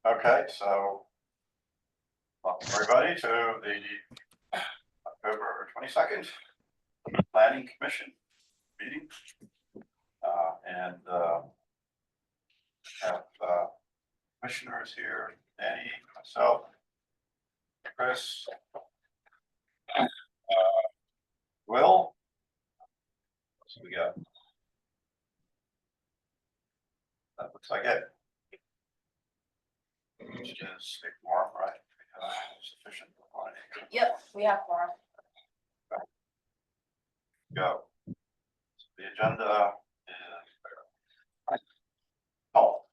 Okay, so welcome everybody to the October 22nd Planning Commission meeting. And have commissioners here, Danny, myself, Chris, Will. So we got. That looks like it. Which is a quorum, right? Sufficient. Yep, we have quorum. Go. So the agenda is. Oh. All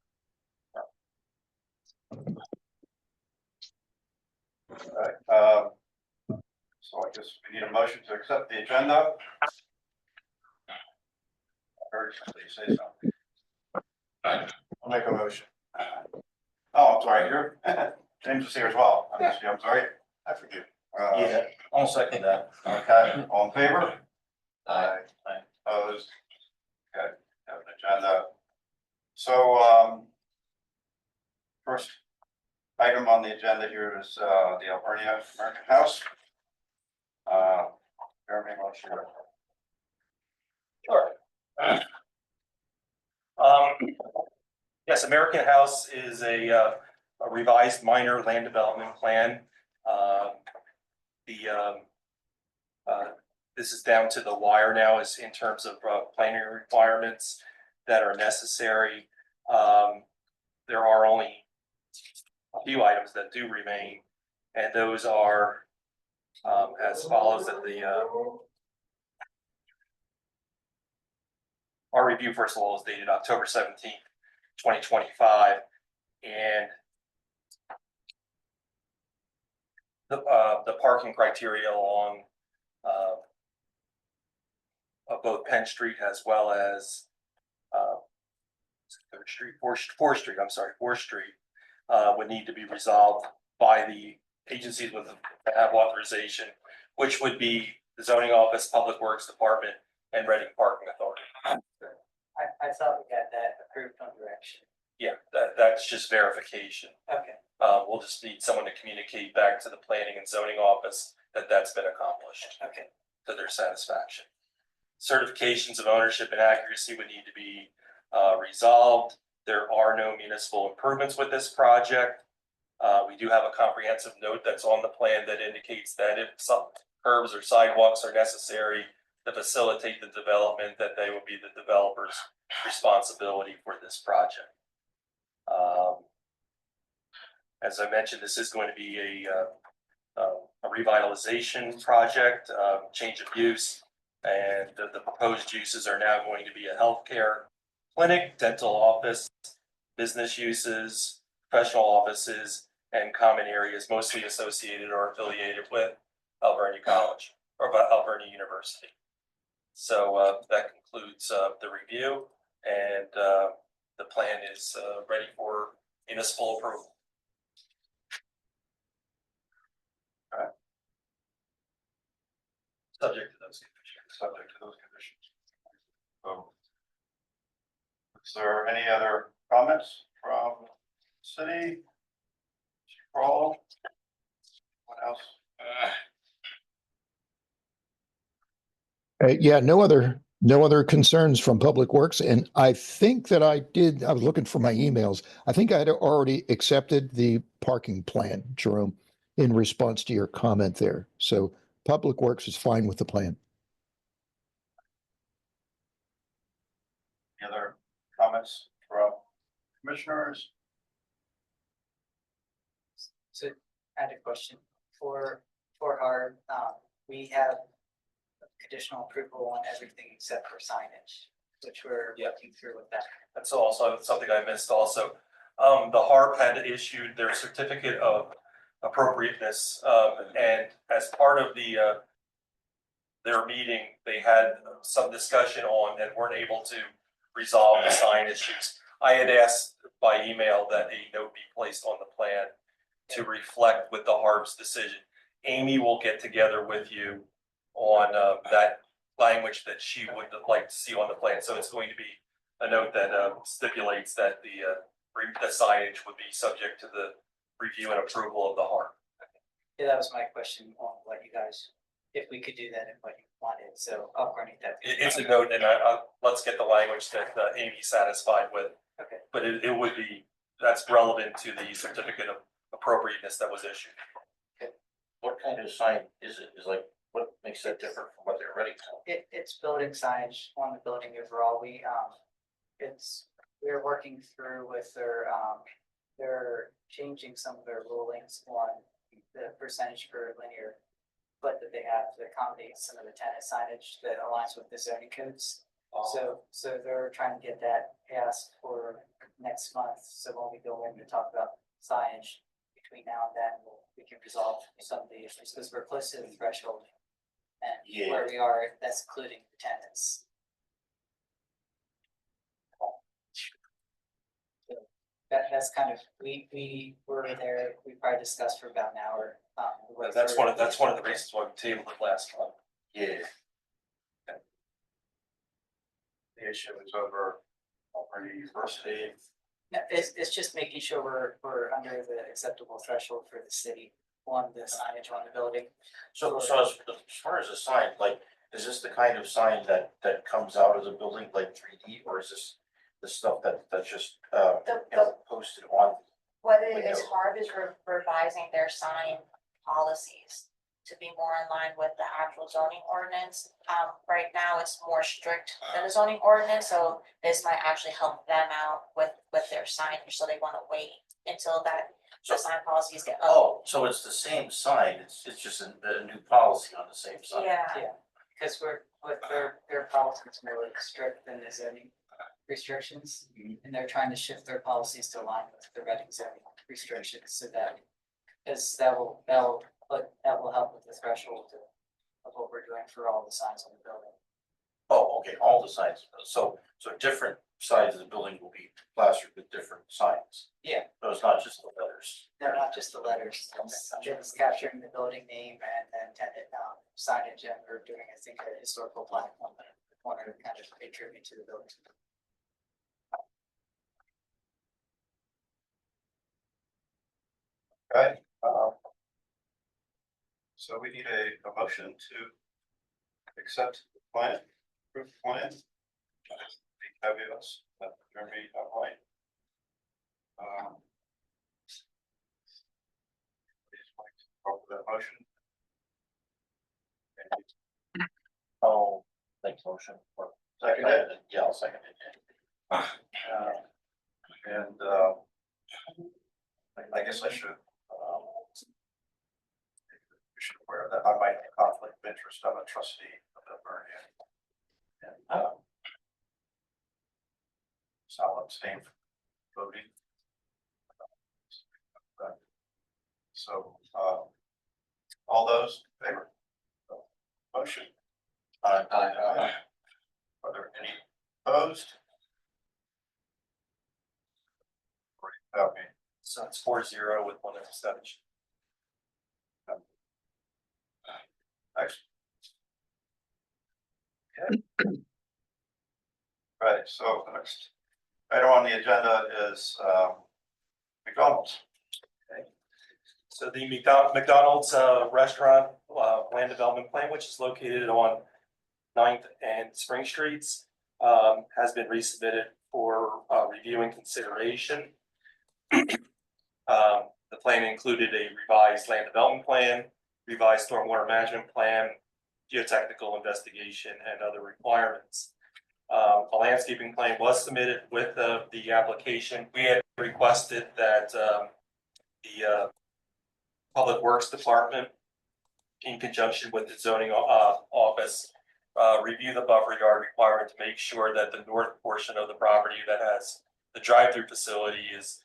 right. So I guess we need a motion to accept the agenda. I heard somebody say something. I'll make a motion. Oh, I'm sorry, you're, James is here as well. I'm sorry, I forget. Yeah, I'll second that. Okay, all in favor? Aye. Opposed? Okay, have an agenda. So, first item on the agenda here is, the Alvernia American House. Jeremy, why don't you- Sure. Yes, American House is a revised minor land development plan. This is down to the wire now, is in terms of planning requirements that are necessary. There are only a few items that do remain, and those are as follows. That our review, first of all, is dated October 17th, 2025, and the parking criteria along of both Penn Street as well as 3rd Street, 4th Street. I'm sorry, 4th Street would need to be resolved by the agencies with have authorization, which would be the zoning office, public works department, and Reading Parking Authority. I thought we got that approved on direction. Yeah, that's just verification. Okay. We'll just need someone to communicate back to the planning and zoning office that that's been accomplished Okay. to their satisfaction. Certifications of ownership and accuracy would need to be resolved. There are no municipal improvements with this project. We do have a comprehensive note that's on the plan that indicates that if some curbs or sidewalks are necessary to facilitate the development, that they will be the developer's responsibility for this project. As I mentioned, this is going to be a revitalization project, change of use, and the proposed uses are now going to be a healthcare clinic, dental office, business uses, professional offices, and common areas, mostly associated or affiliated with Alvernia College or Alvernia University. So that concludes the review, and the plan is ready for municipal approval. Subject to those conditions. Subject to those conditions. So, is there any other comments from the city? Crawl? What else? Yeah, no other concerns from Public Works. And I think that I was looking for my emails. I think I had already accepted the parking plan, Jerome, in response to your comment there. So Public Works is fine with the plan. Any other comments from commissioners? So I had a question for our, we have conditional approval on everything except for signage, which we're working through with that. That's also something I missed also. The HARP had issued their certificate of appropriateness, and as part of their meeting, they had some discussion on and weren't able to resolve the sign issues. I had asked by email that a note be placed on the plan to reflect with the HARP's decision. Amy will get together with you on that language that she would like to see on the plan. So it's going to be a note that stipulates that the signage would be subject to the review and approval of the HARB. Yeah, that was my question on what you guys, if we could do that and what you wanted, so I'll coordinate that. It's a note, and let's get the language that Amy's satisfied with. Okay. But it would be, that's relevant to the certificate of appropriateness that was issued. What kind of sign is it? Is like, what makes that different from what they're ready for? It's building signage on the building overall. We're working through with they're changing some of their rulings on the percentage per linear foot that they have to accommodate some of the tenant signage that aligns with the zoning codes. So they're trying to get that passed for next month. So when we go in to talk about signage between now and then, we can resolve some of the issues because we're close to the threshold. And where we are, that's including the tenants. So that's kind of, we were there, we probably discussed for about an hour. That's one of the reasons why we tabled it last month. Yeah. The issue is over University. No, it's just making sure we're under the acceptable threshold for the city on the signage on the building. So as far as a sign, like, is this the kind of sign that comes out of the building like 3D, or is this the stuff that's just posted on? What it is, HARB is revising their sign policies to be more in line with the actual zoning ordinance. Right now, it's more strict than the zoning ordinance, so this might actually help them out with their signage, so they wanna wait until the sign policies get. Oh, so it's the same sign, it's just a new policy on the same sign. Yeah, Because with their policies more like strict than the zoning restrictions. And they're trying to shift their policies to align with the Reading zoning restrictions so that, because that will help with the threshold of what we're doing for all the signs on the building. Oh, okay, all the signs, so different sides of the building will be plastered with different signs. Yeah. So it's not just the letters. They're not just the letters, it's capturing the building name and tenant signage, and we're doing, I think, a historical plaque on the corner to kind of pay tribute to the building. Okay, so we need a motion to accept the plan, approve the plan. The caveats that Jeremy outlined. Please like to call for that motion. Oh, thanks, motion. Second it. Yeah, I'll second it. And I guess I should. We should aware that I might have a conflict of interest. I'm a trustee of the Vernon. And so I'll abstain from voting. So all those in favor? Motion. Aye. Are there any opposed? Okay. So it's 4-0 with one abstention. Excellent. Okay. Right, so the next item on the agenda is McDonald's. So the McDonald's restaurant land development plan, which is located on 9th and Spring Streets, has been resubmitted for review and consideration. The plan included a revised land development plan, revised stormwater management plan, geotechnical investigation, and other requirements. A landscaping plan was submitted with the application. We had requested that the Public Works Department, in conjunction with the zoning office, review the buffer yard requirement to make sure that the north portion of the property that has the drive-through facility is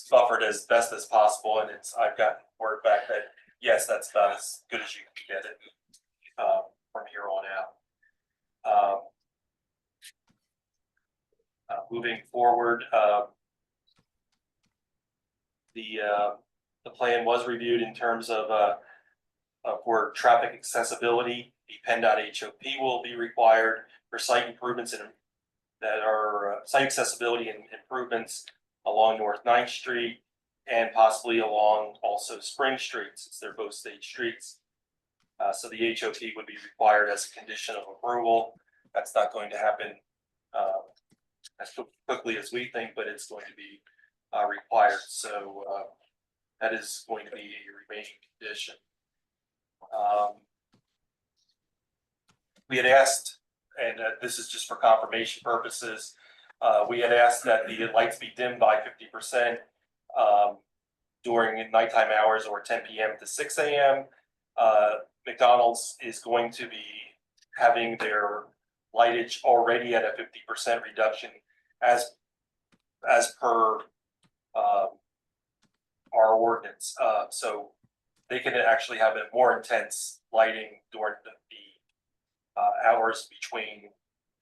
buffered as best as possible. And I've gotten word back that yes, that's about as good as you can get it from here on out. Moving forward, the plan was reviewed in terms of for traffic accessibility. The PennDOT HOP will be required for site improvements and that are site accessibility and improvements along North 9th Street and possibly along also Spring Street, since they're both state streets. So the HOP would be required as a condition of approval. That's not going to happen as quickly as we think, but it's going to be required. So that is going to be a remaining condition. We had asked, and this is just for confirmation purposes, we had asked that the lights be dimmed by 50% during nighttime hours or 10 p.m. to 6 a.m. McDonald's is going to be having their lightage already at a 50% reduction as per our ordinance. So they can actually have a more intense lighting during the hours between,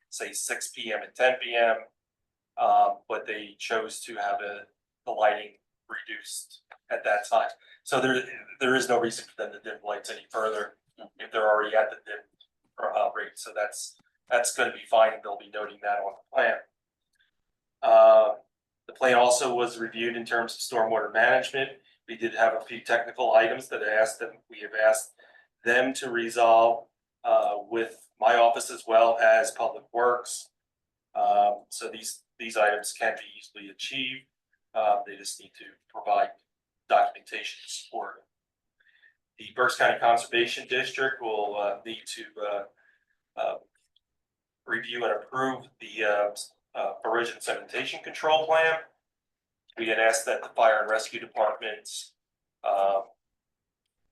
say, 6 p.m. and 10 p.m. But they chose to have the lighting reduced at that time. So there is no reason for them to dim lights any further if they're already at the dim rate. So that's going to be fine. They'll be noting that on the plan. The plan also was reviewed in terms of stormwater management. We did have a few technical items that we have asked them to resolve with my office as well as Public Works. So these items can be easily achieved. They just need to provide documentation to support it. The Berks County Conservation District will need to review and approve the erosion sedimentation control plan. We had asked that the fire and rescue departments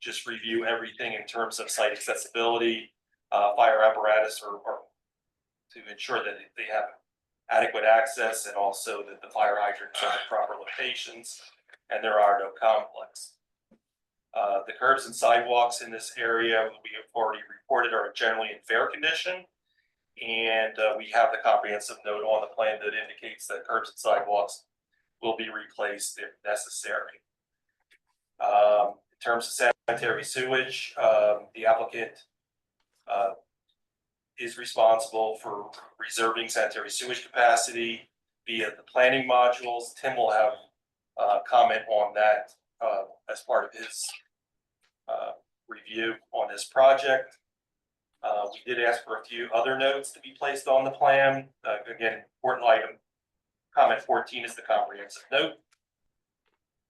just review everything in terms of site accessibility, fire apparatus, or to ensure that they have adequate access, and also that the fire hydrants are in proper locations and there are no conflicts. The curbs and sidewalks in this area we have already reported are generally in fair condition. And we have the comprehensive note on the plan that indicates that curbs and sidewalks will be replaced if necessary. In terms of sanitary sewage, the applicant is responsible for reserving sanitary sewage capacity via the planning modules. Tim will have comment on that as part of his review on this project. We did ask for a few other notes to be placed on the plan. Again, important item, comment 14 is the comprehensive note.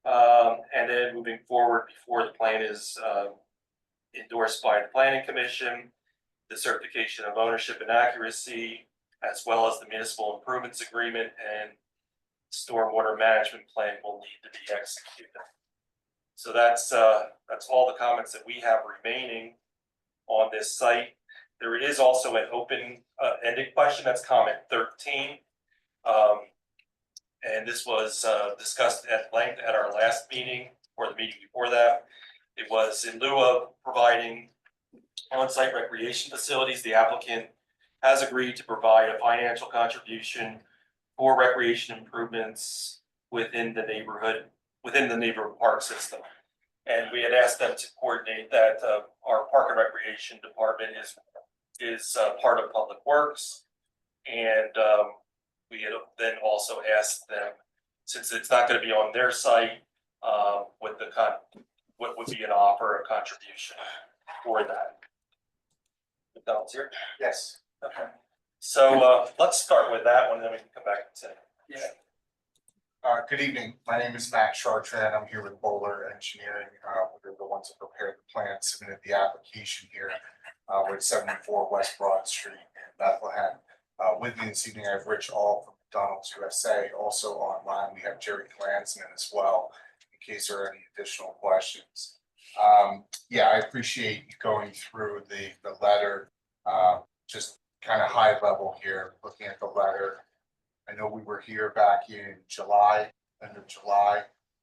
And then moving forward, before the plan is endorsed by the Planning Commission, the certification of ownership and accuracy, as well as the municipal improvements agreement and stormwater management plan will need to be executed. So that's all the comments that we have remaining on this site. There is also an open-ended question, that's comment 13. And this was discussed at length at our last meeting, or the meeting before that. It was in lieu of providing on-site recreation facilities, the applicant has agreed to provide a financial contribution for recreation improvements within the neighborhood park system. And we had asked them to coordinate that. Our park and recreation department is part of Public Works, and we had then also asked them, since it's not going to be on their site, what would be an offer of contribution for that. McDonald's here. Yes. Okay. So let's start with that one, then we can come back to it. Yeah. Good evening. My name is Matt Chartrand. I'm here with Bowler Engineering. We're the ones that prepared the plan, submitted the application here. We're at 74 West Broad Street in Bethlehem. With me this evening, I have Rich All from McDonald's USA. Also online, we have Jerry Glansman as well, in case there are any additional questions. Yeah, I appreciate you going through the letter, just kind of high level here, looking at the letter. I know we were here back in July, end of July,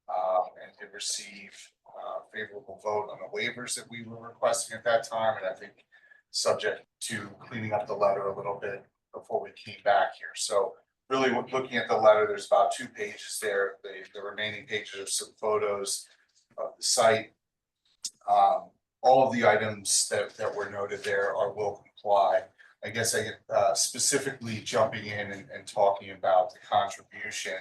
and did receive a favorable vote on the waivers that we were requesting at that time. And I think subject to cleaning up the letter a little bit before we came back here. So really looking at the letter, there's about 2 pages there. The remaining pages are some photos of the site. All of the items that were noted there will comply I guess specifically jumping in and talking about the contribution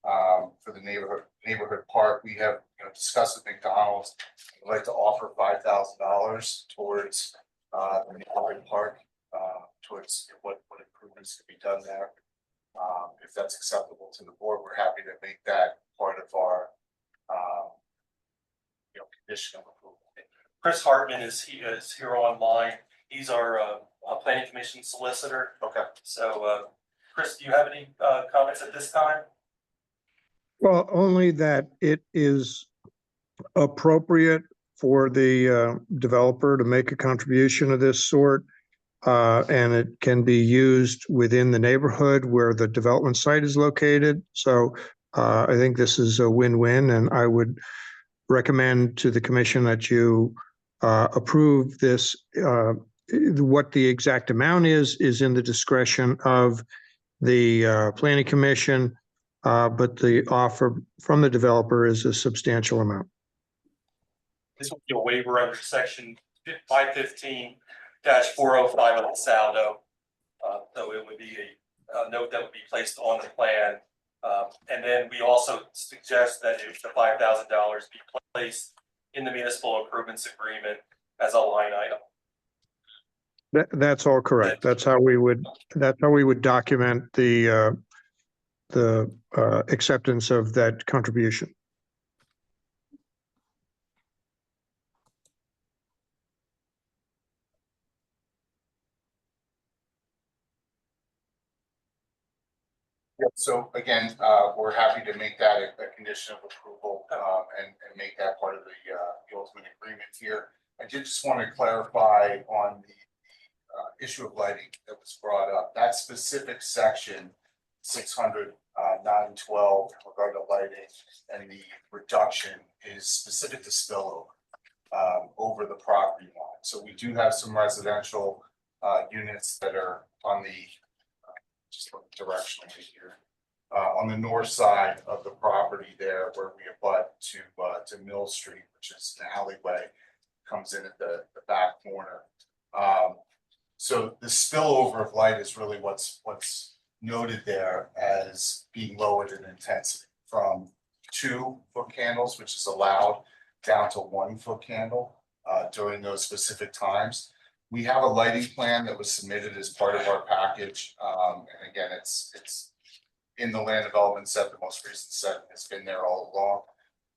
for the neighborhood park, we have, discussed with McDonald's. We'd like to offer $5,000 towards the neighborhood park, towards what improvements could be done there. If that's acceptable to the board, we're happy to make that part of our condition of approval. Chris Hartman is here online. He's our planning commission solicitor. Okay. So, Chris, do you have any comments at this time? Well, only that it is appropriate for the developer to make a contribution of this sort. And it can be used within the neighborhood where the development site is located. So I think this is a win-win, and I would recommend to the commission that you approve this. What the exact amount is in the discretion of the planning commission, but the offer from the developer is a substantial amount. This will be a waiver under section 515-405 of the Saldo. So it would be a note that would be placed on the plan. And then we also suggest that if the $5,000 be placed in the municipal improvements agreement as a line item. That's all correct. That's how we would document the acceptance of that contribution. Yeah, so again, we're happy to make that a condition of approval, and make that part of the ultimate agreement here. I did just want to clarify on the issue of lighting that was brought up. That specific section, 600-912, regarding the lighting and the reduction is specific to spillover over the property line. So we do have some residential units that are on the just look directionally here. On the north side of the property there where we abut to Mill Street, which is an alleyway, comes in at the back corner. So the spillover of light is really what's noted there as being lowered in intensity from 2-foot candles, which is allowed, down to 1-foot candle during those specific times. We have a lighting plan that was submitted as part of our package. And again, it's in the land development set, the most recent set has been there all along.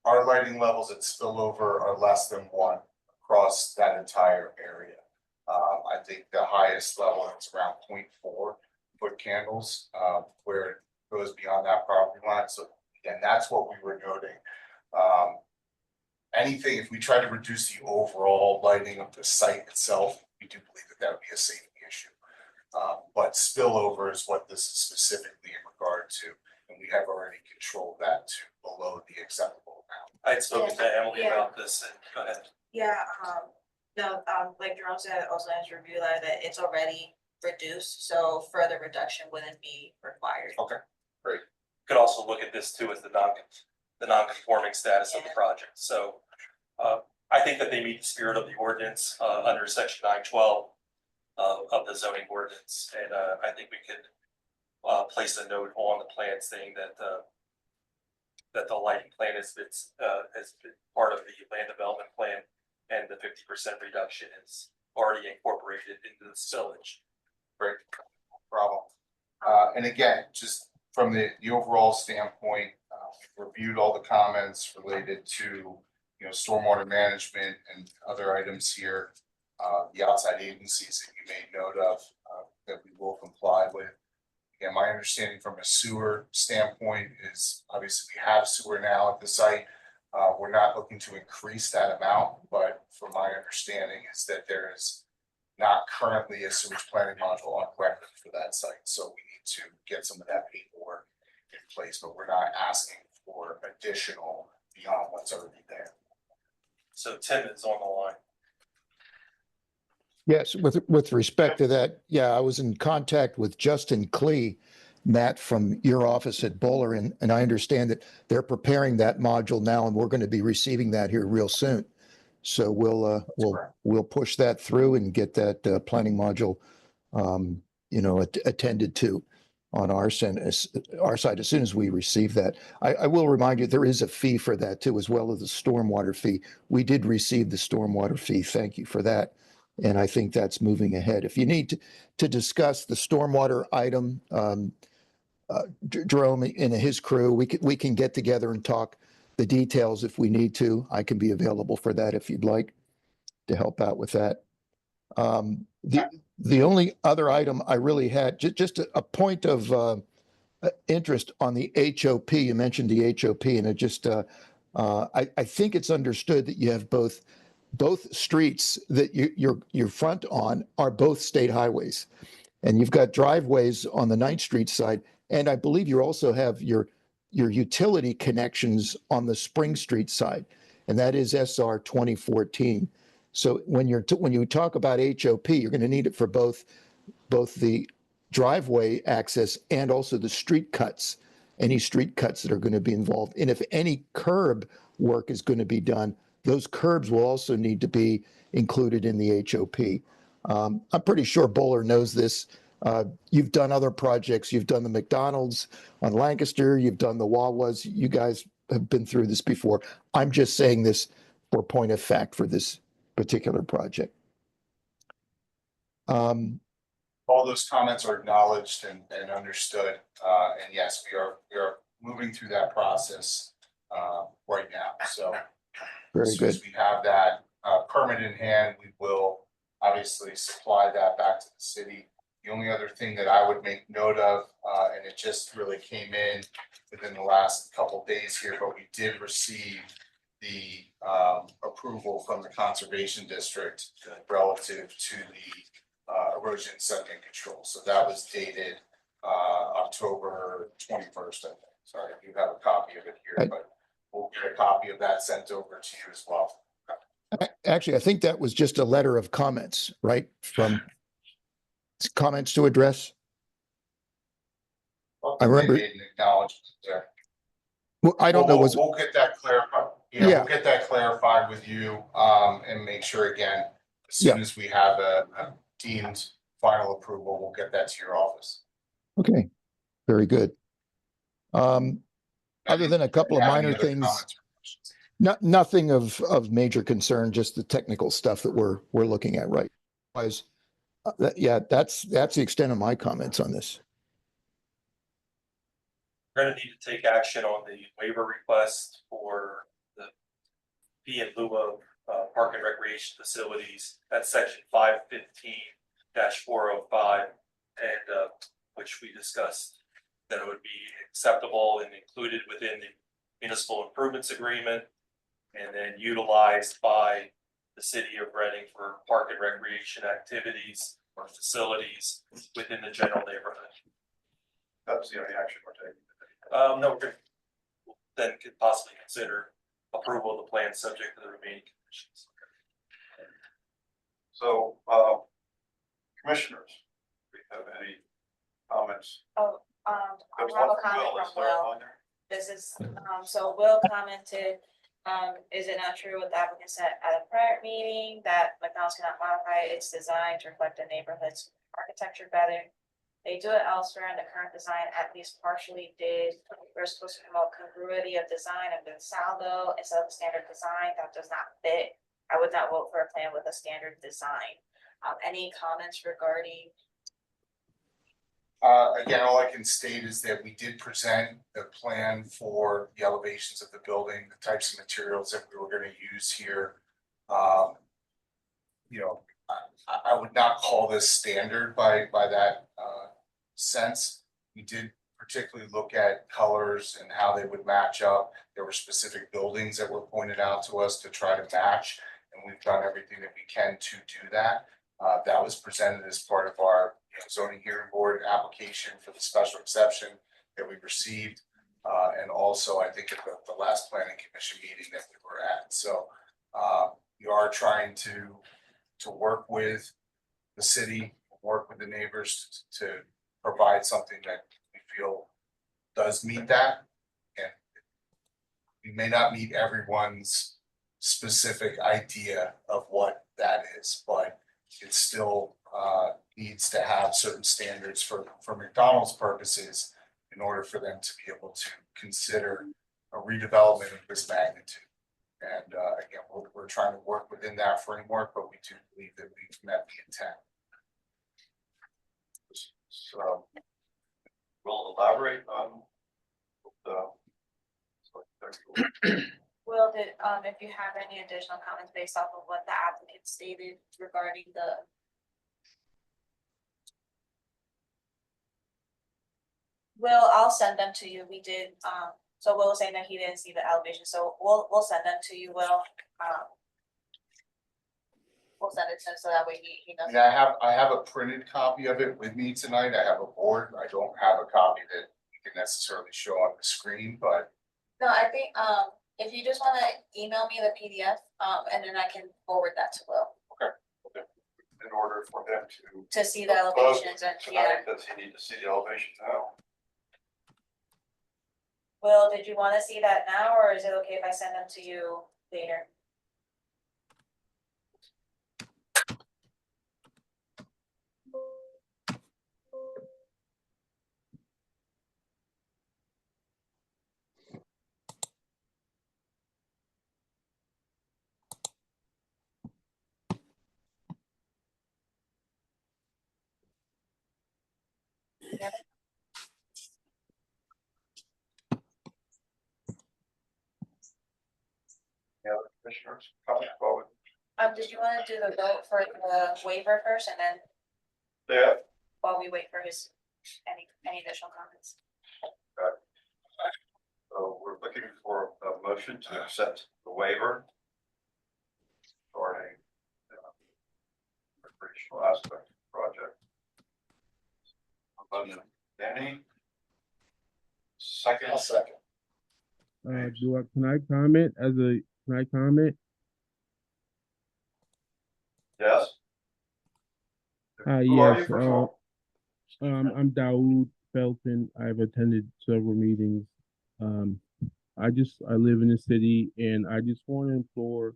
Our lighting levels at spillover are less than 1 across that entire area. I think the highest level is around 0.4-foot candles, where it goes beyond that property line. So again, that's what we were noting. Anything, if we try to reduce the overall lighting of the site itself, we do believe that would be a safety issue. But spillover is what this is specifically in regard to, and we have already controlled that to below the acceptable amount. I had spoken to Emily Yeah. about this, and go ahead. Yeah, no, like Jerome said, also in his review letter, that it's already reduced, so further reduction wouldn't be required. Could also look at this too as the non-conforming status of the project. So I think that they meet the spirit of the ordinance under section 912 of the zoning ordinance, and I think we could place a note on the plan saying that that the lighting plan has been part of the land development plan, and the 50% reduction is already incorporated into the spillage. Great, no problem. And again, just from the overall standpoint, we've reviewed all the comments related to, stormwater management and other items here. The outside agencies that you made note of, that we will comply with. Again, my understanding from a sewer standpoint is obviously we have sewer now at the site. We're not looking to increase that amount, but from my understanding is that there is not currently a sewage planning module on record for that site. So we need to get some of that paperwork in place, but we're not asking for additional beyond what's already there. So Tim is on the line. Yes, with respect to that, yeah, I was in contact with Justin Klee, Matt, from your office at Bowler, and I understand that they're preparing that module now, and we're going to be receiving that here real soon. So we'll push that through and get that planning module attended to on our side as soon as we receive that. I will remind you, there is a fee for that too, as well as the stormwater fee. We did receive the stormwater fee. Thank you for that. And I think that's moving ahead. If you need to discuss the stormwater item, Jerome and his crew, we can get together and talk the details if we need to. I can be available for that if you'd like to help out with that. The only other item I really had, just a point of interest on the HOP. You mentioned the HOP, and it just I think it's understood that you have both streets that your front on are both state highways, and you've got driveways on the 9th Street side, and I believe you also have your utility connections on the Spring Street side, and that is SR 2014. So when you talk about HOP, you're going to need it for both the driveway access and also the street cuts, any street cuts that are going to be involved. And if any curb work is going to be done, those curbs will also need to be included in the HOP. I'm pretty sure Bowler knows this. You've done other projects. You've done the McDonald's on Lancaster. You've done the Wawas. You guys have been through this before. I'm just saying this for point of fact for this particular project. All those comments are acknowledged and understood. And yes, we are moving through that process right now. So Very as soon good. as we have that permit in hand, we will obviously supply that back to the city. The only other thing that I would make note of, and it just really came in within the last couple days here, but we did receive the approval from the Conservation District relative to the erosion sediment control. So that was dated October 21st, I think. Sorry, you have a copy of it here, but we'll get a copy of that sent over to you as well. Actually, I think that was just a letter of comments, right? From comments to address. I remember. They made an acknowledgement there. Well, I don't know. We'll get that clarified. Yeah, we'll get that clarified with you and make sure again, as soon as we have a deemed final approval, we'll get that to your office. Okay, very good. Other than a couple of minor things, nothing of major concern, just the technical stuff that we're looking at, right? Otherwise, yeah, that's the extent of my comments on this. We're going to need to take action on the waiver request for the fee in lieu of park and recreation facilities. That's section 515-405, and which we discussed that it would be acceptable and included within the municipal improvements agreement, and then utilized by the city of Reading for park and recreation activities or facilities within the general neighborhood. That's the only action we're taking. No, we're then could possibly consider approval of the plan subject to the remaining conditions. So, commissioners, do we have any comments? I There's have a one from comment Will. Is from there Will. one there? This is, so Will commented, is it not true what the applicant said at a prior meeting that McDonald's cannot modify its design to reflect the neighborhood's architecture better? They do it elsewhere, and the current design at least partially did. We're supposed to promote congruity of design and then saldo instead of standard design that does not fit. I would not vote for a plan with a standard design. Any comments regarding? Again, all I can state is that we did present the plan for the elevations of the building, the types of materials that we were going to use here. You know, I would not call this standard by that sense. We did particularly look at colors and how they would match up. There were specific buildings that were pointed out to us to try to match, and we've done everything that we can to do that. That was presented as part of our zoning hearing board application for the special exception that we received. And also, I think at the last planning commission meeting that we were at. So we are trying to work with the city, work with the neighbors to provide something that we feel does meet that. And we may not meet everyone's specific idea of what that is, but it's still needs to have certain standards for McDonald's purposes in order for them to be able to consider a redevelopment of this magnitude. And again, we're trying to work within that framework, but we do believe that we've met the intent. So we'll elaborate on the. Will, if you have any additional comments based off of what the applicant stated regarding the. Will, I'll send them to you. We did, so Will was saying that he didn't see the elevation, so we'll send them to you, Will. We'll send it to him so that way he knows. Yeah, I have a printed copy of it with me tonight. I have a board. I don't have a copy that you can necessarily show on the screen, but. No, I think, if you just wanna email me the PDF, and then I can forward that to Will, In order for them to see the elevations and, yeah. tonight, does he need to see the elevation now? Will, did you wanna see that now, or is it okay if I send them to you later? The other commissioners, comment forward. Did you wanna do the vote for the waiver first, and then Yeah, while we wait for his, any additional comments? so we're looking for a motion to accept the waiver for a recreational aspect of the project. Motion, Danny. Second. Second. Can I comment can I comment? Yes. Who are you, Yes, first of all? I'm Daoud Felton. I've attended several meetings. I live in the city, and I just want to implore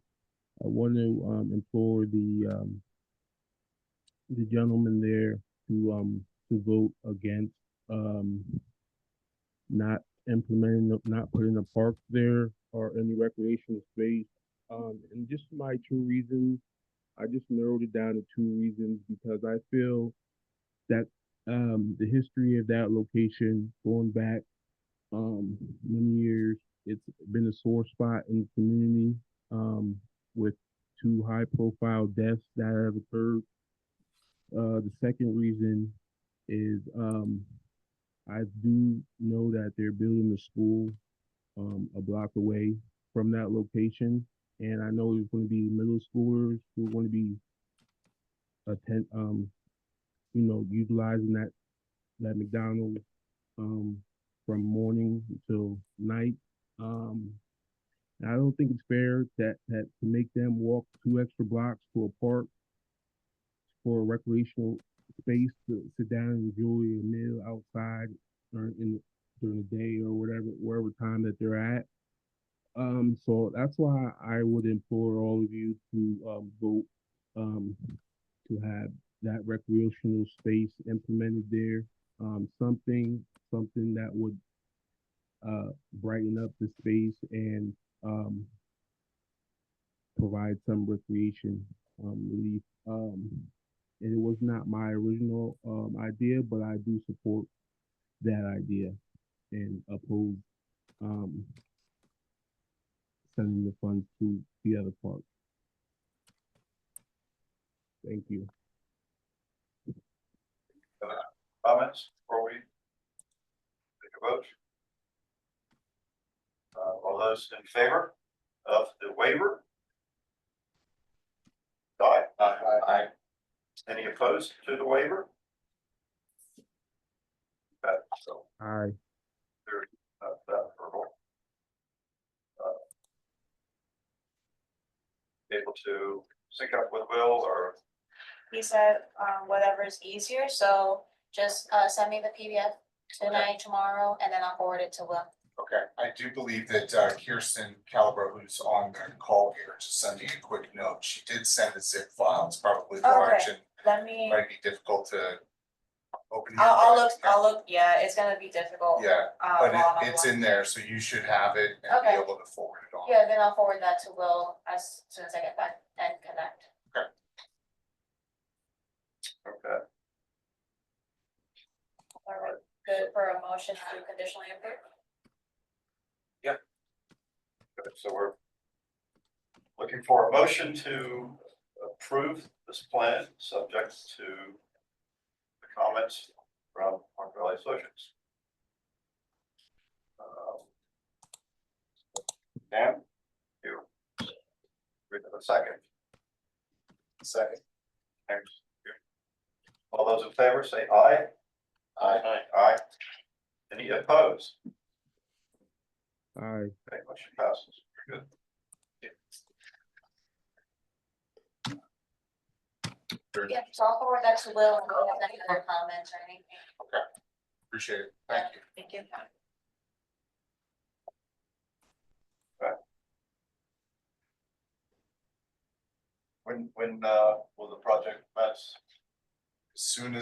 the gentleman there to vote against, not putting a park there or any recreational space. And just my two reasons, I just narrowed it down to two reasons because I feel that the history of that location going back many years, it's been a sore spot in the community with two high profile deaths that have occurred. The second reason is I do know that they're building a school a block away from that location. And I know there's going to be middle schoolers who are going to be utilizing that McDonald's from morning until night. And I don't think it's fair that to make them walk 2 extra blocks to a park for a recreational space to sit down and enjoy a meal outside or during the day or wherever time that they're at. So that's why I would implore all of you to vote to have that recreational space implemented there. Something that would brighten up the space and provide some recreation relief. And it was not my original idea, but I do support that idea and oppose sending the funds to the other park. Thank you. Comments before we take a vote? All those in favor of the waiver? Aye. Aye. Any opposed to the waiver? Okay, so Aye. there's that verbal. Able to sync up with Will or? He said, whatever is easier, so just, send me the PDF tonight, tomorrow, and then I'll forward it to Will. Okay, I do believe that Kirsten Calabro, who's on the call here, just send me a quick note. She did send a zip file. It's probably large Okay. let me, Might be difficult to open. I'll look, yeah, it's gonna be difficult. Yeah, while but I'm it's online. in there, so you should have it and be Okay. able to forward it on. Yeah, then I'll forward that to Will as soon as I get back and connect. Okay. All right, good for a motion to conditionally approve? Good. So we're looking for a motion to approve this plan, subject to the comments from Park Valley Associates. Dan, you. Read the second. Second. Thanks. All those in favor say aye. Aye. Aye. Any opposed? Aye. Okay, motion passes. Good. Yeah, so I'll forward that to Will and we'll have any other comments or anything. Appreciate it. Thank you. Thank you. When will the project commence? As soon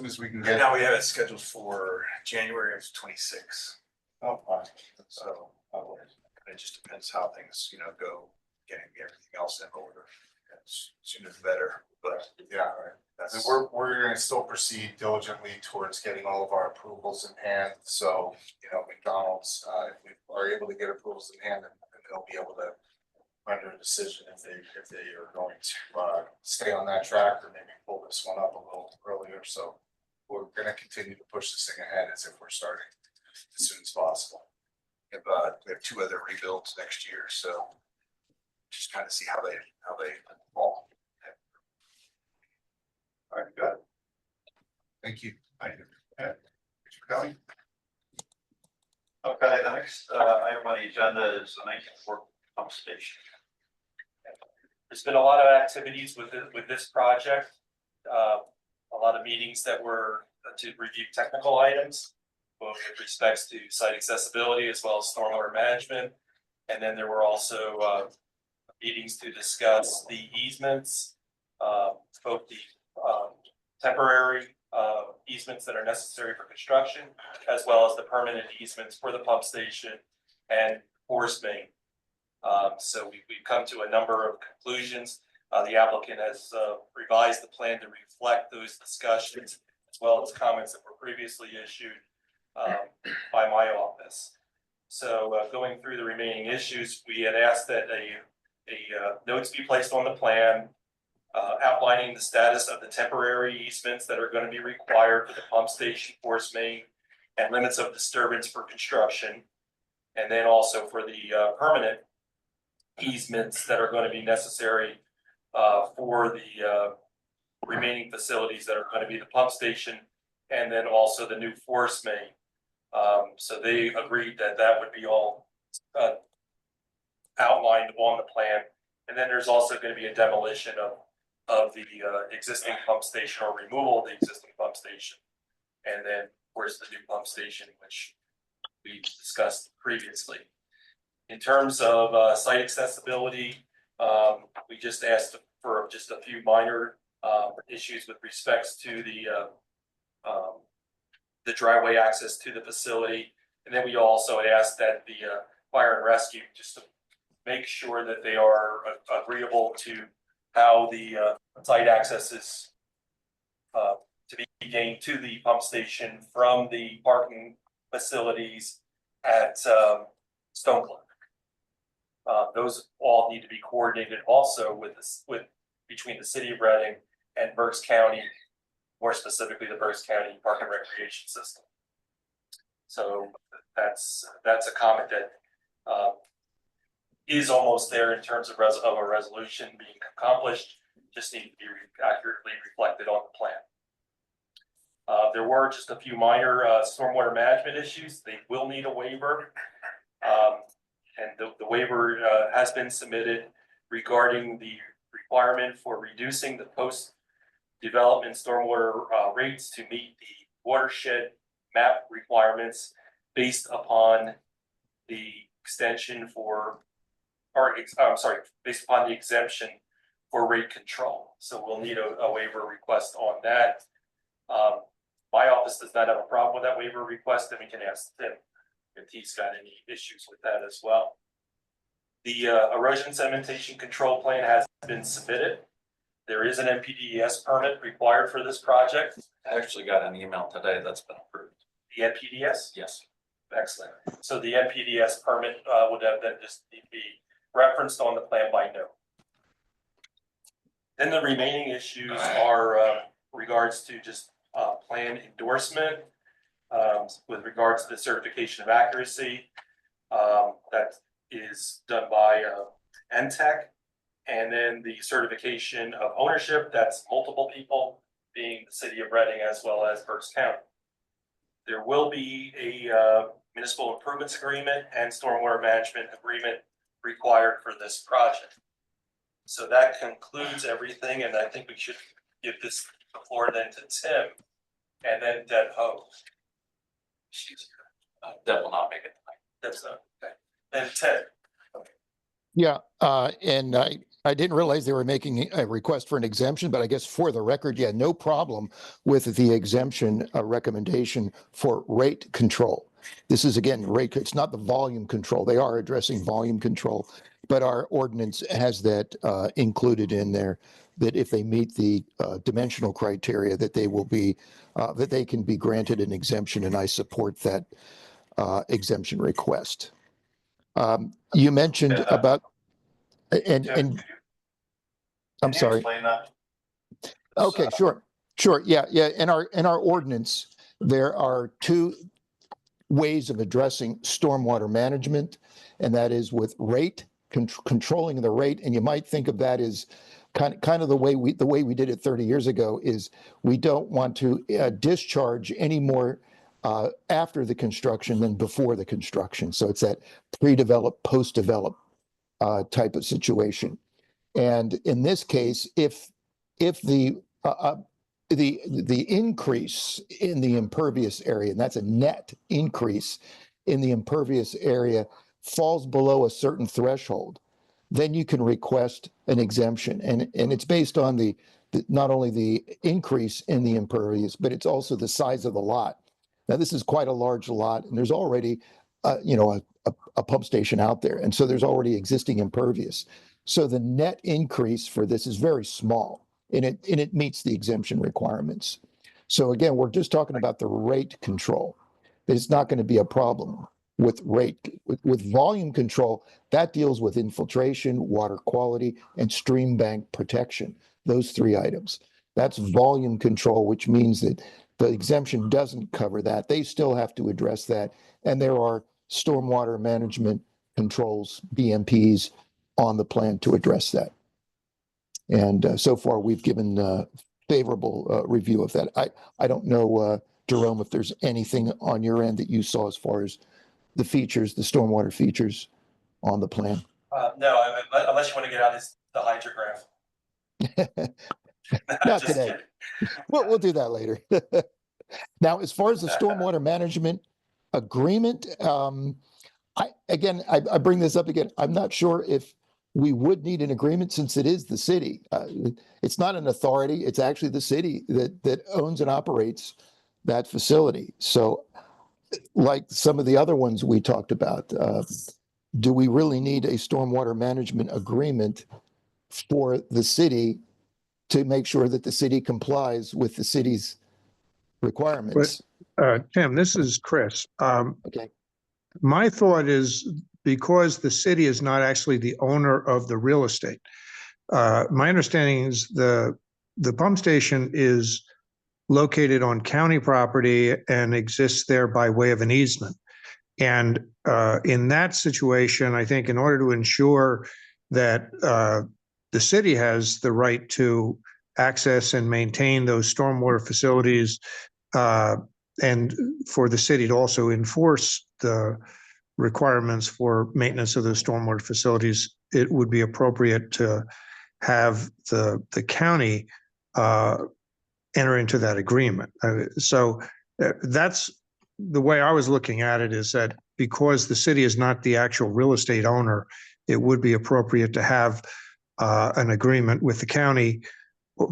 as we can Right get. now, we have it scheduled for January of 26. Oh, fine. So Oh, it just depends how things, go, getting everything else in order. Sooner the better, but Yeah, that's. and we're gonna still proceed diligently towards getting all of our approvals in hand, so, McDonald's, if we are able to get approvals in hand, then they'll be able to render a decision if they are going to, stay on that track or maybe pull this one up a little earlier, so we're gonna continue to push this thing ahead as if we're starting as soon as possible. We have 2 other rebuilds next year, so just kind of see how they fall. all right, good. Thank you. Thank you. Yeah. Thanks for coming. Okay, the next item on the agenda is the 19th pump station. There's been a lot of activities with this project. A lot of meetings that were to review technical items, both with respects to site accessibility as well as stormwater management. And then there were also meetings to discuss the easements, both the temporary easements that are necessary for construction, as well as the permanent easements for the pump station and force main. So we've come to a number of conclusions. The applicant has revised the plan to reflect those discussions, as well as comments that were previously issued by my office. So going through the remaining issues, we had asked that a notes be placed on the plan outlining the status of the temporary easements that are going to be required for the pump station, force main, and limits of disturbance for construction. And then also for the permanent easements that are going to be necessary for the remaining facilities that are going to be the pump station and then also the new force main. So they agreed that that would be all outlined on the plan. And then there's also going to be a demolition of the existing pump station or removal of the existing pump station. And then where's the new pump station, which we discussed previously. In terms of site accessibility, we just asked for just a few minor issues with respects to the driveway access to the facility. And then we also asked that the fire and rescue, just to make sure that they are agreeable to how the site access is to be gained to the pump station from the parking facilities at Stonecliff. Those all need to be coordinated also with between the city of Reading and Berks County, more specifically the Berks County Park and Recreation System. So that's a comment that is almost there in terms of a resolution being accomplished, just need to be accurately reflected on the plan. There were just a few minor stormwater management issues. They will need a waiver. And the waiver has been submitted regarding the requirement for reducing the post-development stormwater rates to meet the watershed map requirements based upon the extension for, or I'm sorry, based upon the exemption for rate control. So we'll need a waiver request on that. My office does not have a problem with that waiver request, and we can ask Tim if he's got any issues with that as well. The erosion sedimentation control plan has been submitted. There is an NPDES permit required for this project. I actually got an email today that's been approved. The NPDES? Yes. Excellent. So the NPDES permit would have then just be referenced on the plan by note. Then the remaining issues are regards to just plan endorsement with regards to the certification of accuracy. That is done by NTEC. And then the certification of ownership, that's multiple people, being the city of Reading as well as Berks County. There will be a municipal improvements agreement and stormwater management agreement required for this project. So that concludes everything, and I think we should give this the floor then to Tim and then Deb Ho. Deb will not make it tonight. That's okay. And Ted. Yeah, and I didn't realize they were making a request for an exemption, but I guess for the record, yeah, no problem with the exemption recommendation for rate control. This is again, rate, it's not the volume control. They are addressing volume control, but our ordinance has that included in there, that if they meet the dimensional criteria, that they will be, that they can be granted an exemption, and I support that exemption request. You mentioned about, and I'm sorry. Explain that. Okay, sure. Yeah. In our ordinance, there are two ways of addressing stormwater management, and that is with rate, controlling the rate. And you might think of that as kind of the way we did it 30 years ago, is we don't want to discharge any more after the construction than before the construction. So it's that pre-develop, post-develop type of situation. And in this case, if the increase in the impervious area, and that's a net increase in the impervious area, falls below a certain threshold, then you can request an exemption. And it's based on the not only the increase in the impervious, but it's also the size of the lot. Now, this is quite a large lot, and there's already, a pump station out there. And so there's already existing impervious. So the net increase for this is very small, and it meets the exemption requirements. So again, we're just talking about the rate control. It's not going to be a problem with rate. With volume control, that deals with infiltration, water quality, and stream bank protection. Those three items. That's volume control, which means that the exemption doesn't cover that. They still have to address that. And there are stormwater management controls, BMPs, on the plan to address that. And so far, we've given favorable review of that. I don't know, Jerome, if there's anything on your end that you saw as far as the features, the stormwater features on the plan. No, unless you want to get out the hydrograph. Not Just today. kidding. We'll do that later. Now, as far as the stormwater management agreement, I bring this up again. I'm not sure if we would need an agreement, since it is the city. It's not an authority. It's actually the city that owns and operates that facility. So like some of the other ones we talked about, do we really need a stormwater management agreement for the city to make sure that the city complies with the city's requirements? Tim, this is Chris. Okay. My thought is, because the city is not actually the owner of the real estate. My understanding is the pump station is located on county property and exists there by way of an easement. And in that situation, I think in order to ensure that the city has the right to access and maintain those stormwater facilities, and for the city to also enforce the requirements for maintenance of the stormwater facilities, it would be appropriate to have the county enter into that agreement. So that's the way I was looking at it, is that because the city is not the actual real estate owner, it would be appropriate to have an agreement with the county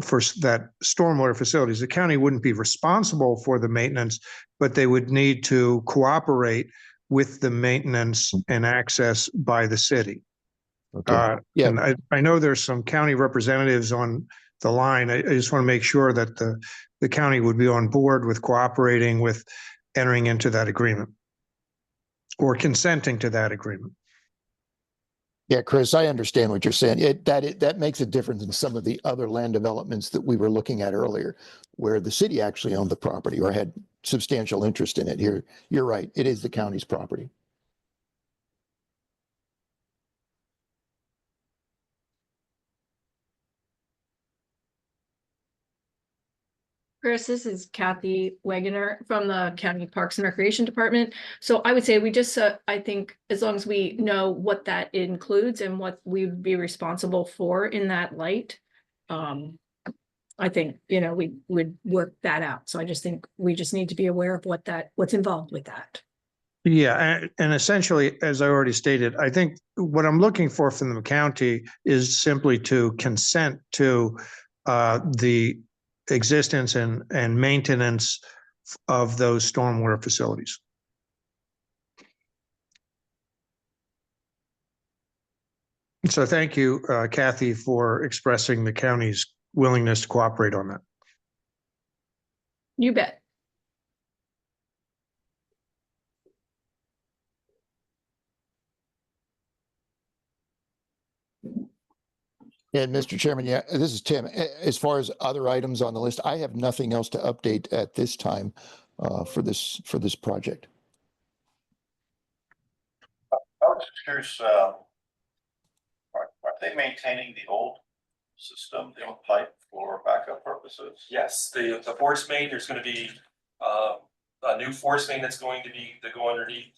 for that stormwater facilities. The county wouldn't be responsible for the maintenance, but they would need to cooperate with the maintenance and access by the city. Okay. Yeah. And I know there's some county representatives on the line. I just want to make sure that the county would be on board with cooperating with entering into that agreement or consenting to that agreement. Yeah, Chris, I understand what you're saying. That makes a difference in some of the other land developments that we were looking at earlier, where the city actually owned the property or had substantial interest in it. Here, you're right. It is the county's property. Chris, this is Kathy Wegener from the County Parks and Recreation Department. So I would say we just, I think as long as we know what that includes and what we would be responsible for in that light, I think, we would work that out. So I just think we just need to be aware of what's involved with that. Yeah, and essentially, as I already stated, I think what I'm looking for from the county is simply to consent to the existence and maintenance of those stormwater facilities. So thank you, Kathy, for expressing the county's willingness to cooperate on that. You bet. And Mr. Chairman, yeah, this is Tim. As far as other items on the list, I have nothing else to update at this time for this project. I was just curious, are they maintaining the old system, the old pipe for backup purposes? Yes, the force main, there's gonna be a new force main that's going to go underneath.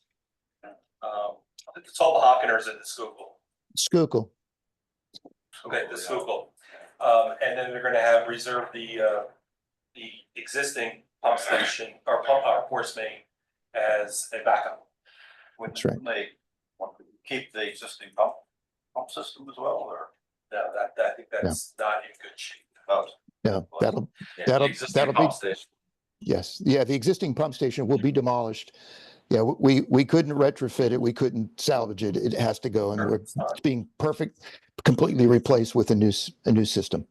It's all the Hawken or is it the Schuylkill? Schuylkill. Okay, the Schuylkill. And then they're gonna have reserved the existing pump station or force main as a backup. That's right. They want to keep the existing pump system as well, or? No, I think that's not in good shape. Oh, Yeah, that'll Existing be, pump station. yes. Yeah, the existing pump station will be demolished. Yeah, we couldn't retrofit it. We couldn't salvage it. It has to go, and it's being completely replaced with a new system.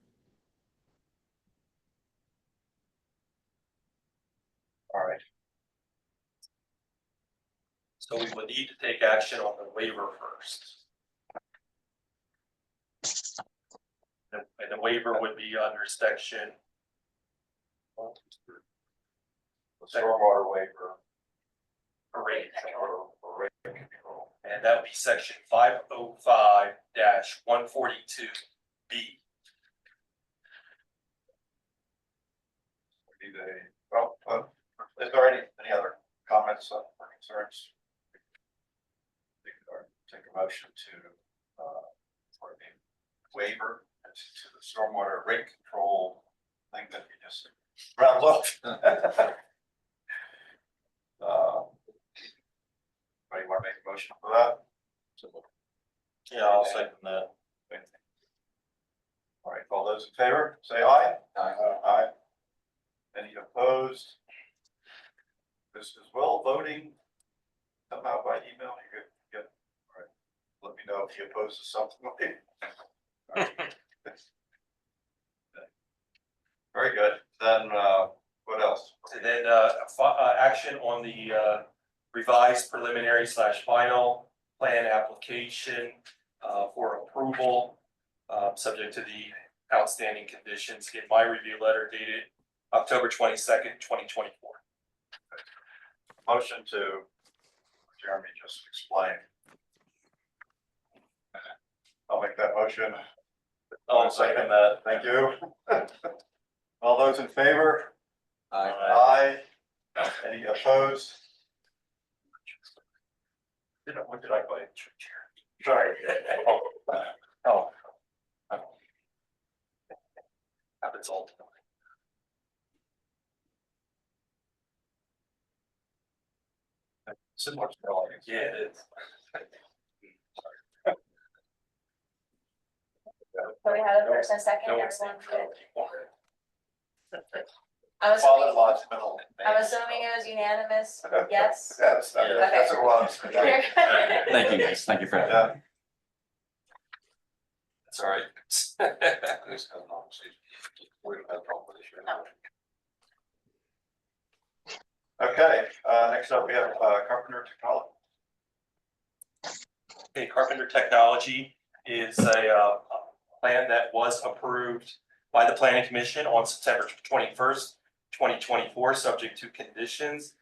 all right. So we would need to take action on the waiver first. And the waiver would be under section. Stormwater waiver. Rate control. And that would be section 505-142B. Is there any other comments or concerns? Take a motion to for the waiver to the stormwater rate control thing that we just rattled off. Anybody want to make a motion for that? Yeah, I'll second that. All right, all those in favor, say aye. Aye. Aye. Any opposed? This is well voting. Come out by email, you get, all right. Let me know if you oppose to something. All right. Very good, then, what else? And then action on the revised preliminary / final plan application for approval, subject to the outstanding conditions in my review letter dated October 22nd, 2024. Motion to Jeremy just explain. I'll make that motion. I'll second that. Thank you. All those in favor? Aye. Aye. Any opposed? What did I buy? Sorry. Oh. Happens all the time. Similar to Yeah, it is. So we have a first and second, No one's everyone saying good? no. I'm Father assuming, Lodge Middle. I'm assuming it was unanimous, yes? Yes, that's what it was. Thank you, guys. Thank you for that. Yeah. It's all right. Okay, next up, we have Carpenter Technology. Okay, Carpenter Technology is a plan that was approved by the planning commission on September 21st, 2024, subject to conditions.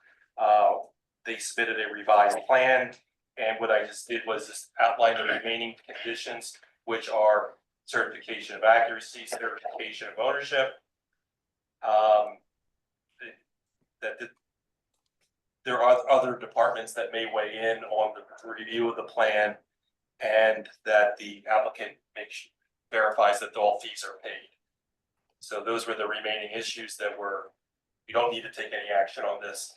They submitted a revised plan, and what I just did was just outline the remaining conditions, which are certification of accuracy, certification of ownership. There are other departments that may weigh in on the review of the plan, and that the applicant verifies that all fees are paid. So those were the remaining issues that we don't need to take any action on this.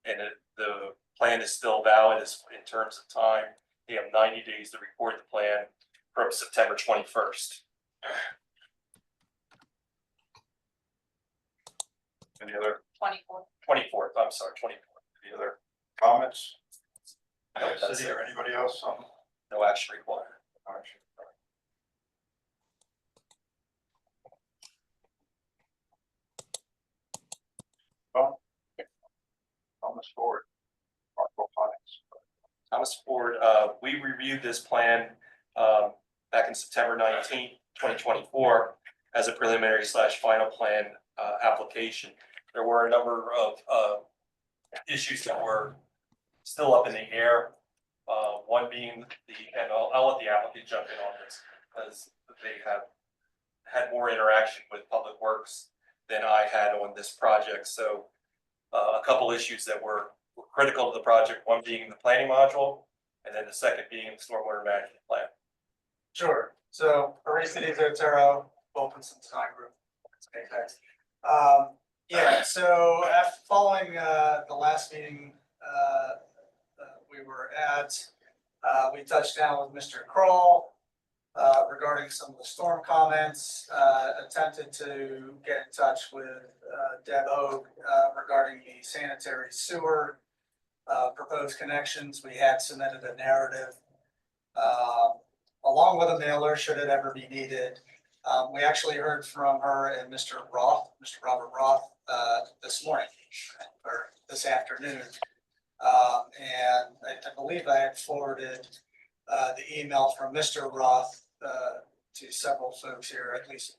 And the plan is still valid in terms of time. They have 90 days to record the plan from September 21st. Any other 24. 24th, I'm sorry, 24th. Any other comments? No, that's City it. or anybody else on? No action required. Well, Thomas Ford, Marco Finance. Thomas Ford, we reviewed this plan back in September 19th, 2024 as a preliminary / final plan application. There were a number of issues that were still up in the air. One being and I'll let the applicant jump in on this, because they have had more interaction with Public Works than I had on this project. So a couple issues that were critical to the project, one being the planning module, and then the second being the stormwater management plan. Sure. So, Aristide Zotero, Wilkinson Design Group. Okay, thanks. Yeah, so after following the last meeting we were at, we touched down with Mr. Kroll regarding some of the storm comments, attempted to get in touch with Deb Hogue regarding the sanitary sewer proposed connections. We had submitted a narrative along with a mailer should it ever be needed. We actually heard from her and Mr. Robert Roth this morning or this afternoon. And I believe I had forwarded the email from Mr. Roth to several folks here, at least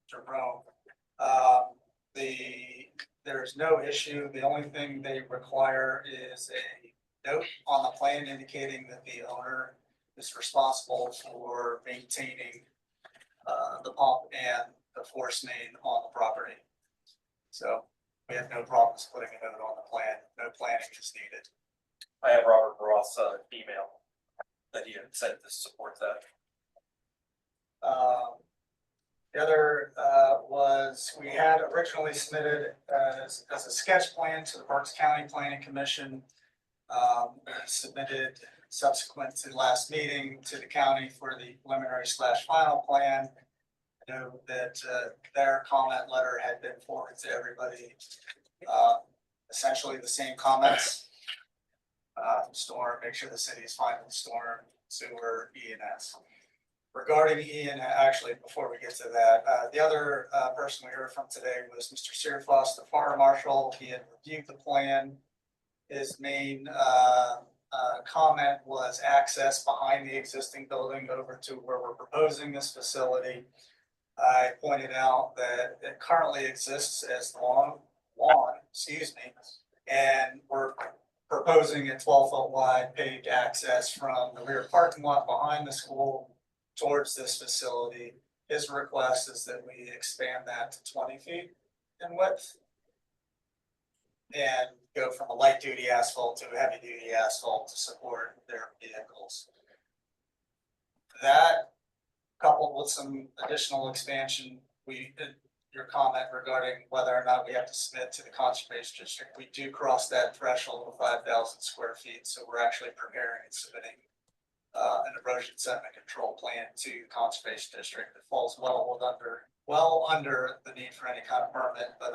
Jerome. There's no issue. The only thing they require is a note on the plan indicating that the owner is responsible for maintaining the pump and the force main on the property. So we have no problems putting a note on the plan. No planning is needed. I have Robert Roth's email that he had sent to support that. The other was we had originally submitted as a sketch plan to the Berks County Planning Commission. We submitted subsequent to the last meeting to the county for the preliminary / final plan. I know that their comment letter had been forwarded to everybody. Essentially the same comments. Storm, make sure the city is fine with storm, sewer, E&S. Regarding actually, before we get to that, the other person we heard from today was Mr. Searfoss, the fire marshal. He had reviewed the plan. His main comment was access behind the existing building over to where we're proposing this facility. I pointed out that it currently exists as lawn, and we're proposing a 12-foot wide paved access from the rear parking lot behind the school towards this facility. His request is that we expand that to 20 feet in width and go from a light duty asphalt to a heavy duty asphalt to support their vehicles. That coupled with some additional expansion, your comment regarding whether or not we have to submit to the conservation district, we do cross that threshold of 5,000 square feet. So we're actually preparing and submitting an erosion sediment control plan to conservation district that falls well under the need for any kind of permit, but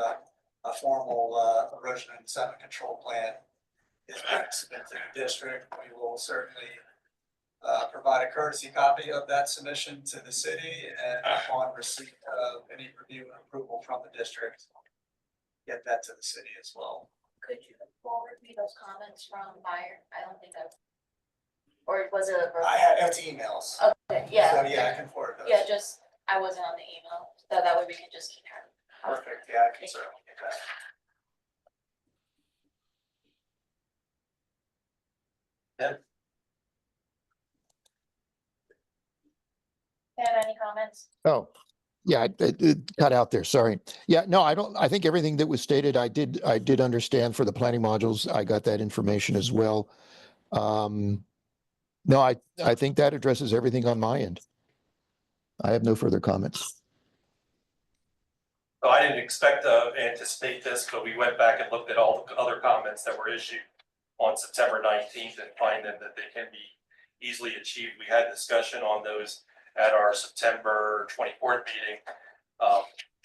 a formal erosion and sediment control plan is being submitted to the district. We will certainly provide a courtesy copy of that submission to the city, and upon receipt of any review and approval from the district, get that to the city as well. Could you forward me those comments from Meyer? I don't think I've. Or was it a? It's emails. Okay, yeah. So yeah, I can forward those. Yeah, just, I wasn't on the email, so that way we can just keep track. Perfect, yeah, I can certainly get that. Ted, any comments? Oh, yeah, it cut out there. Sorry. Yeah, no, I think everything that was stated, I did understand for the planning modules. I got that information as well. No, I think that addresses everything on my end. I have no further comments. So I didn't expect to anticipate this, but we went back and looked at all the other comments that were issued on September 19th and find them that they can be easily achieved. We had discussion on those at our September 24th meeting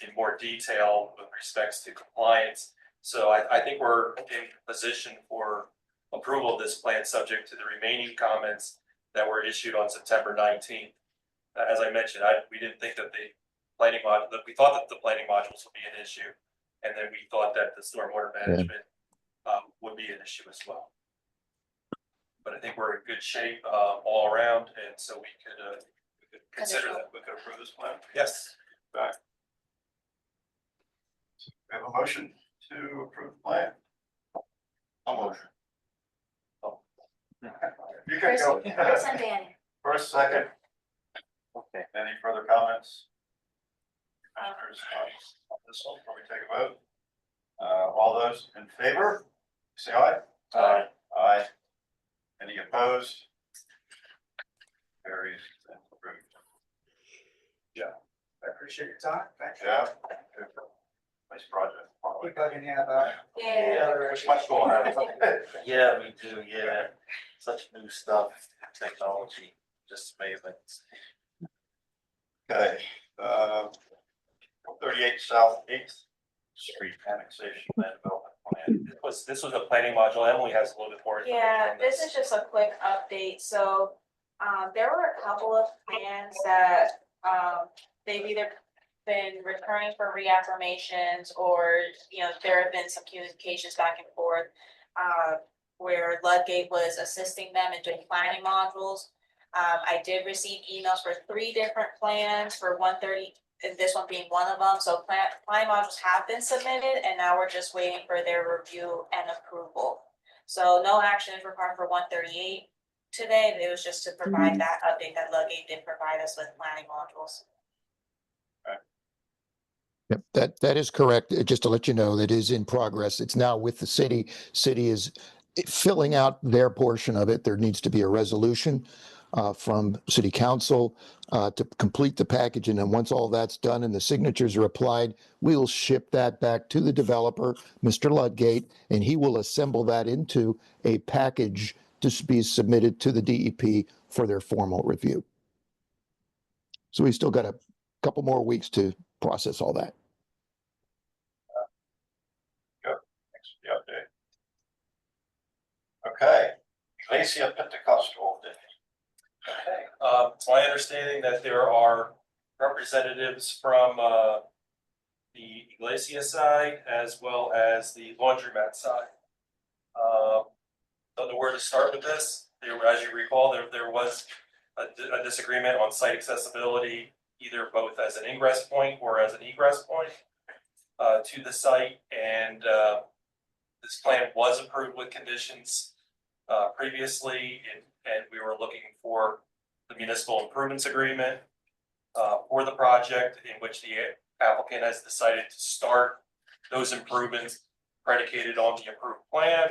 in more detail with respects to compliance. So I think we're in position for approval of this plan subject to the remaining comments that were issued on September 19th. As I mentioned, we didn't think that the planning module, that we thought that the planning modules would be an issue. And then we thought that the stormwater management would be an issue as well. But I think we're in good shape all around, and so we could consider that. We could approve this plan. Yes. Back. We have a motion to approve the plan. A motion. You can go. Chris and Danny. First, second. Okay. Any further comments? On this one, before we take a vote. All those in favor, say aye. Aye. Aye. Any opposed? Carries and approved. I appreciate your time. Thank you. Yeah. Nice project. Keep bugging you about. Yeah. There's much going on. Yeah, me too, yeah. Such new stuff, technology, just amazing. Okay, 38 South 8th Street annexation land development plan. This was a planning module. Emily has a little bit more. information Yeah, on this is just a quick update, so, there were a couple of plans that, they've either been recurring for reaffirmations or, there have been some communications back and forth, where Ludgate was assisting them in doing planning modules. I did receive emails for 3 different plans for 130, and this one being one of them, so planning modules have been submitted, and now we're just waiting for their review and approval. So no action is required for 138 today, it was just to provide that update that Ludgate did provide us with planning modules. Yep, that is correct. Just to let you know, that is in progress. It's now with the city. City is filling out their portion of it. There needs to be a resolution from city council to complete the package. And then once all that's done and the signatures are applied, we'll ship that back to the developer, Mr. Ludgate, and he will assemble that into a package to be submitted to the DEP for their formal review. So we still got a couple more weeks to process all that. Good, thanks for the update. Okay, Iglesia Pentecostal Day. Okay, it's my understanding that there are representatives from the Iglesia side as well as the laundromat side. Don't know where to start with this. As you recall, there was a disagreement on site accessibility, either both as an ingress point or as an egress point to the site, and this plan was approved with conditions previously, and we were looking for the municipal improvements agreement for the project, in which the applicant has decided to start those improvements predicated on the approved plan.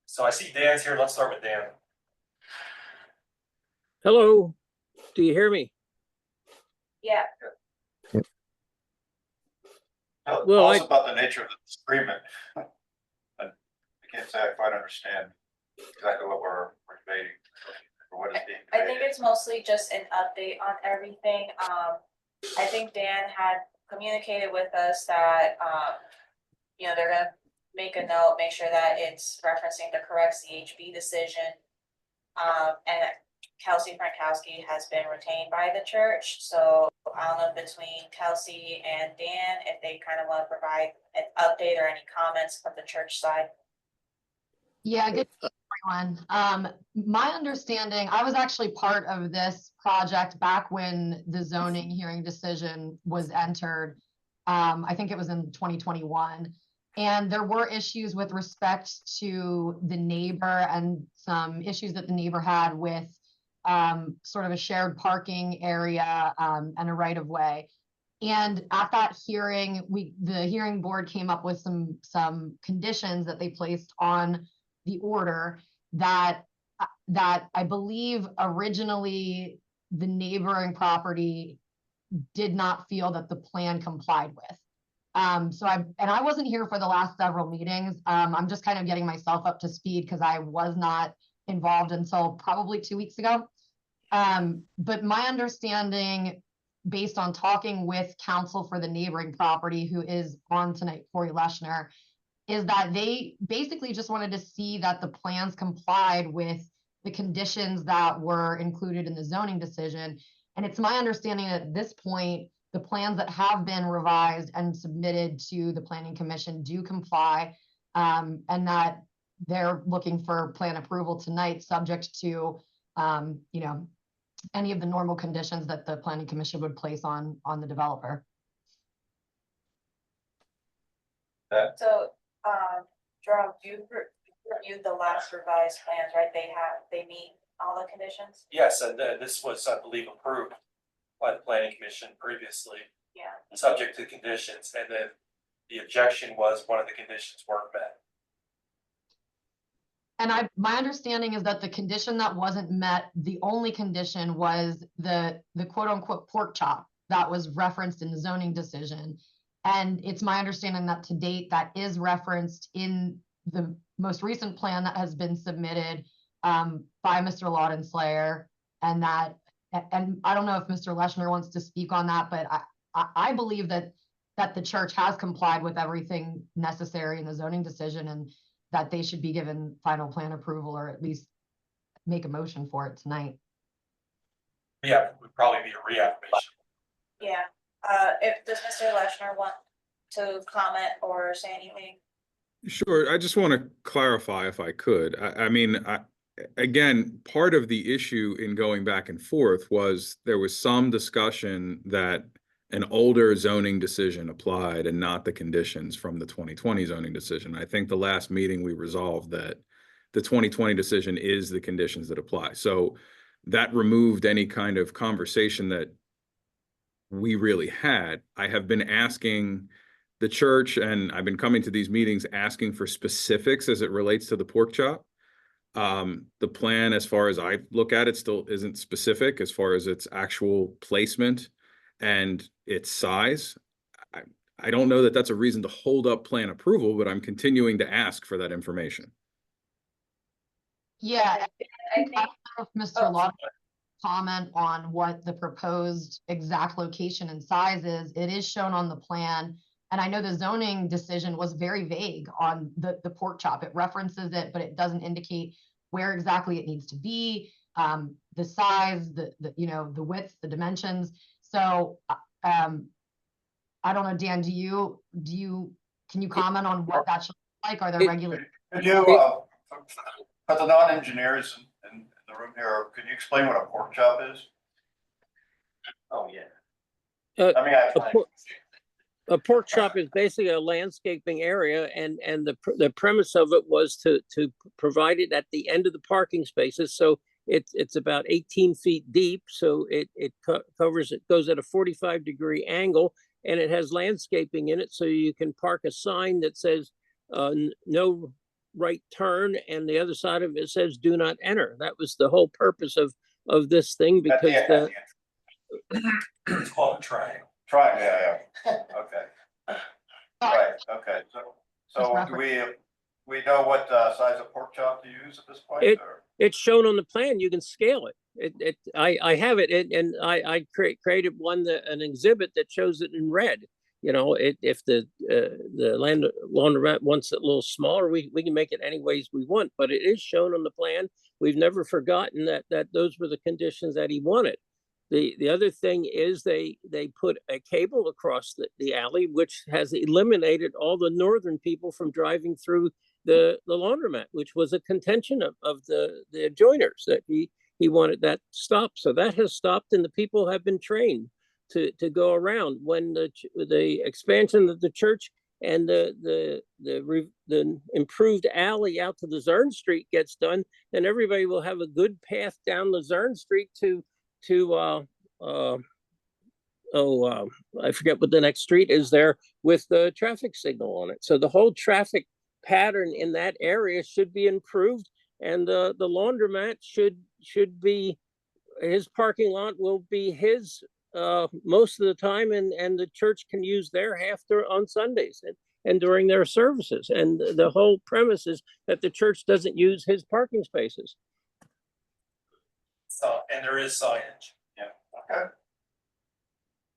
So I see Dan's here. Let's start with Dan. Hello, do you hear me? Yeah. Tell us about the nature of the disagreement. I can't say I quite understand exactly what we're debating. is being I think created? it's mostly just an update on everything. I think Dan had communicated with us that, you know, they're gonna make a note, make sure that it's referencing the correct CHB decision. And Kelsey Frankowski has been retained by the church, so I don't know between Kelsey and Dan, if they kind of want to provide an update or any comments from the church side. Yeah, good evening, everyone. My understanding, I was actually part of this project back when the zoning hearing decision was entered. I think it was in 2021. And there were issues with respect to the neighbor and some issues that the neighbor had with sort of a shared parking area and a right of way. And at that hearing, the hearing board came up with some conditions that they placed on the order that I believe originally the neighboring property did not feel that the plan complied with. So I wasn't here for the last several meetings. I'm just kind of getting myself up to speed because I was not involved until probably 2 weeks ago. But my understanding, based on talking with counsel for the neighboring property, who is on tonight, Corey Leschner, is that they basically just wanted to see that the plans complied with the conditions that were included in the zoning decision. And it's my understanding that at this point, the plans that have been revised and submitted to the Planning Commission do comply, and that they're looking for plan approval tonight, subject to, you know, any of the normal conditions that the Planning Commission would place on the developer. So, Jerome, you reviewed the last revised plans, right? They meet all the conditions? Yes, and this was, I believe, approved by the planning commission previously, Yeah. subject to conditions, and then the objection was one of the conditions weren't met. And my understanding is that the condition that wasn't met, the only condition was the quote unquote pork chop that was referenced in the zoning decision. And it's my understanding that to date, that is referenced in the most recent plan that has been submitted by Mr. Laudenslayer. And I don't know if Mr. Leschner wants to speak on that, but I believe that the church has complied with everything necessary in the zoning decision, and that they should be given final plan approval, or at least make a motion for it tonight. Yeah, it would probably be a reaffirmation. Yeah, does Mr. Leschner want to comment or say anything? Sure. I just want to clarify if I could. I mean, again, part of the issue in going back and forth was there was some discussion that an older zoning decision applied and not the conditions from the 2020 zoning decision. I think the last meeting we resolved that the 2020 decision is the conditions that apply. So that removed any kind of conversation that we really had. I have been asking the church, and I've been coming to these meetings asking for specifics as it relates to the pork chop. The plan, as far as I look at it, still isn't specific as far as its actual placement and its size. I don't know that that's a reason to hold up plan approval, but I'm continuing to ask for that information. Yeah, I think, I don't know if Mr. Laudenslayer comment on what the proposed exact location and size is. It is shown on the plan. And I know the zoning decision was very vague on the pork chop. It references it, but it doesn't indicate where exactly it needs to be, the size, the you know, the width, the dimensions. So I don't know, Dan, can you comment on what that should look like? Are there regulations? Could you, for the non-engineers in the room here, could you explain what a pork chop is? Oh, yeah. I mean, A pork chop is basically a landscaping area, and the premise of it was to provide it at the end of the parking spaces. So it's about 18 feet deep. So it covers, it goes at a 45-degree angle, and it has landscaping in it. So you can park a sign that says no right turn, and the other side of it says do not enter. That was the whole purpose of this thing, because It's called a triangle. Try, yeah. Okay. Right, okay, so do we know what size of pork chop to use at this point? it's shown on the plan. You can scale it. I have it, and I created an exhibit that shows it in red. You know, if the laundromat wants it a little smaller, we can make it any ways we want, but it is shown on the plan. We've never forgotten that those were the conditions that he wanted. The other thing is they put a cable across the alley, which has eliminated all the northern people from driving through the laundromat, which was a contention of the adjoiners, that he wanted that stopped. So that has stopped, and the people have been trained to go around. When the expansion of the church and the improved alley out to the Zern Street gets done, then everybody will have a good path down the Zern Street to I forget what the next street is there with the traffic signal on it. So the whole traffic pattern in that area should be improved, and the laundromat should be, his parking lot will be his most of the time, and the church can use their half on Sundays and during their services. And the whole premise is that the church doesn't use his parking spaces. And there is signage. Yeah, okay.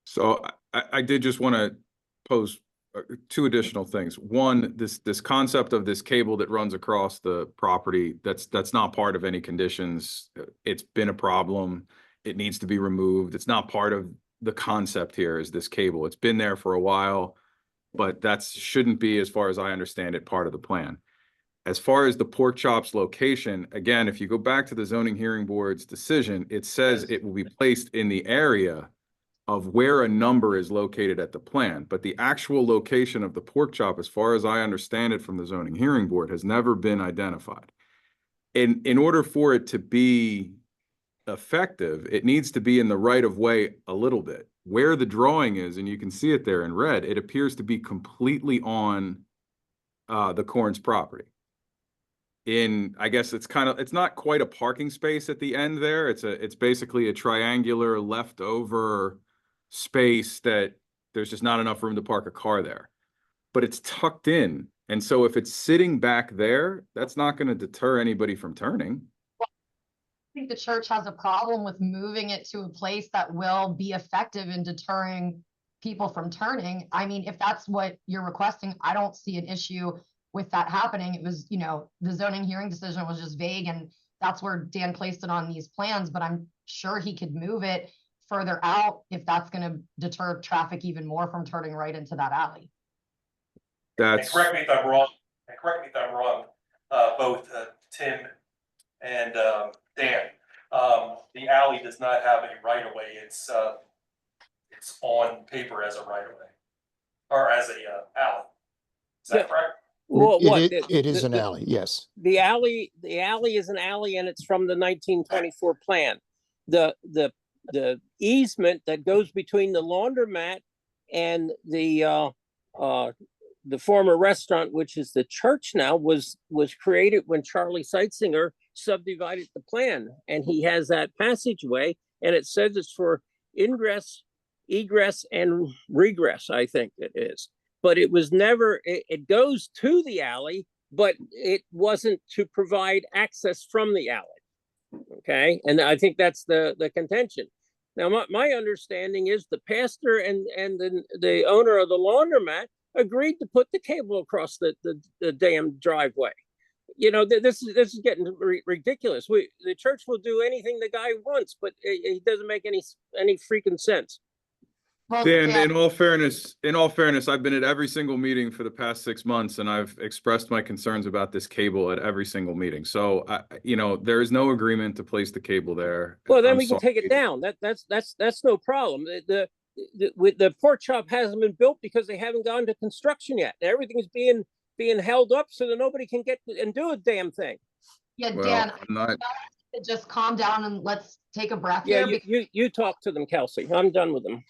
So I did just want to pose two additional things. One, this concept of this cable that runs across the property, that's not part of any conditions. It's been a problem. It needs to be removed. It's not part of the concept here, is this cable. It's been there for a while, but that shouldn't be, as far as I understand it, part of the plan. As far as the pork chops location, again, if you go back to the zoning hearing board's decision, it says it will be placed in the area of where a number is located at the plan, but the actual location of the pork chop, as far as I understand it from the zoning hearing board, has never been identified. In order for it to be effective, it needs to be in the right of way a little bit. Where the drawing is, and you can see it there in red, it appears to be completely on the Corns property. I guess it's not quite a parking space at the end there. It's basically a triangular leftover space that there's just not enough room to park a car there, but it's tucked in. And so if it's sitting back there, that's not going to deter anybody from turning. I think the church has a problem with moving it to a place that will be effective in deterring people from turning. I mean, if that's what you're requesting, I don't see an issue with that happening. It was, the zoning hearing decision was just vague, and that's where Dan placed it on these plans, but I'm sure he could move it further out if that's going to deter traffic even more from turning right into that alley. And correct me if I'm wrong. Both Tim and Dan. The alley does not have a right of way. It's on paper as a right of way, or as a alley. Is that correct? Well, It is an alley, yes. The alley is an alley, and it's from the 1924 plan. The easement that goes between the laundromat and the former restaurant, which is the church now, was created when Charlie Seitzinger subdivided the plan, and he has that passageway, and it says it's for ingress, egress, and regress, I think it is. But it was never, it goes to the alley, but it wasn't to provide access from the alley. Okay, and I think that's the contention. Now, my understanding is the pastor and the owner of the laundromat agreed to put the cable across the damn driveway. This is getting ridiculous. The church will do anything the guy wants, but it doesn't make any freaking sense. Well, Dan, yeah. in all fairness, I've been at every single meeting for the past 6 months, and I've expressed my concerns about this cable at every single meeting. So, there is no agreement to place the cable there. Well, then I'm we can sorry. take it down. That's no problem. The pork chop hasn't been built because they haven't gone to construction yet. Everything's being held up so that nobody can get and do a damn thing. Yeah, Well, Dan, I'm not. just calm down and let's take a breath Yeah, here. you talk to them, Kelsey. I'm done with them.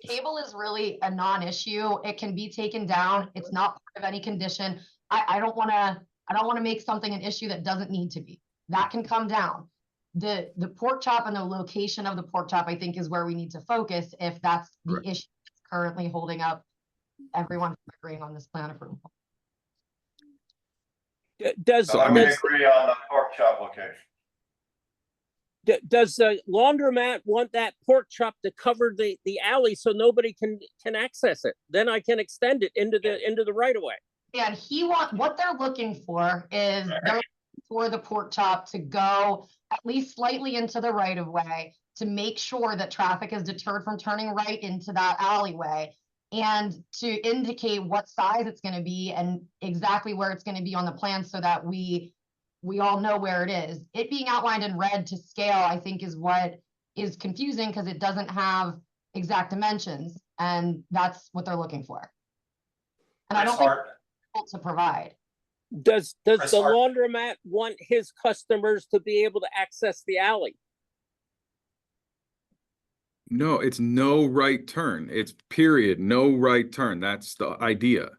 The cable is really a non-issue. It can be taken down. It's not part of any condition. I don't want to make something an issue that doesn't need to be. That can come down. The pork chop and the location of the pork chop, I think, is where we need to focus if that's the issue that's currently holding up everyone from agreeing on this plan approval. Does So I would agree on the pork chop location. Does the laundromat want that pork chop to cover the alley so nobody can access it? Then I can extend it into the right of way. And what they're looking for is they're looking for the pork chop to go at least slightly into the right of way to make sure that traffic is deterred from turning right into that alleyway, and to indicate what size it's going to be and exactly where it's going to be on the plan so that we all know where it is. It being outlined in red to scale, I think, is what is confusing because it doesn't have exact dimensions, and that's what they're looking for. And I don't think it's able to provide. Does the laundromat want his customers to be able to access the alley? No, it's no right turn. It's period, no right turn. That's the idea.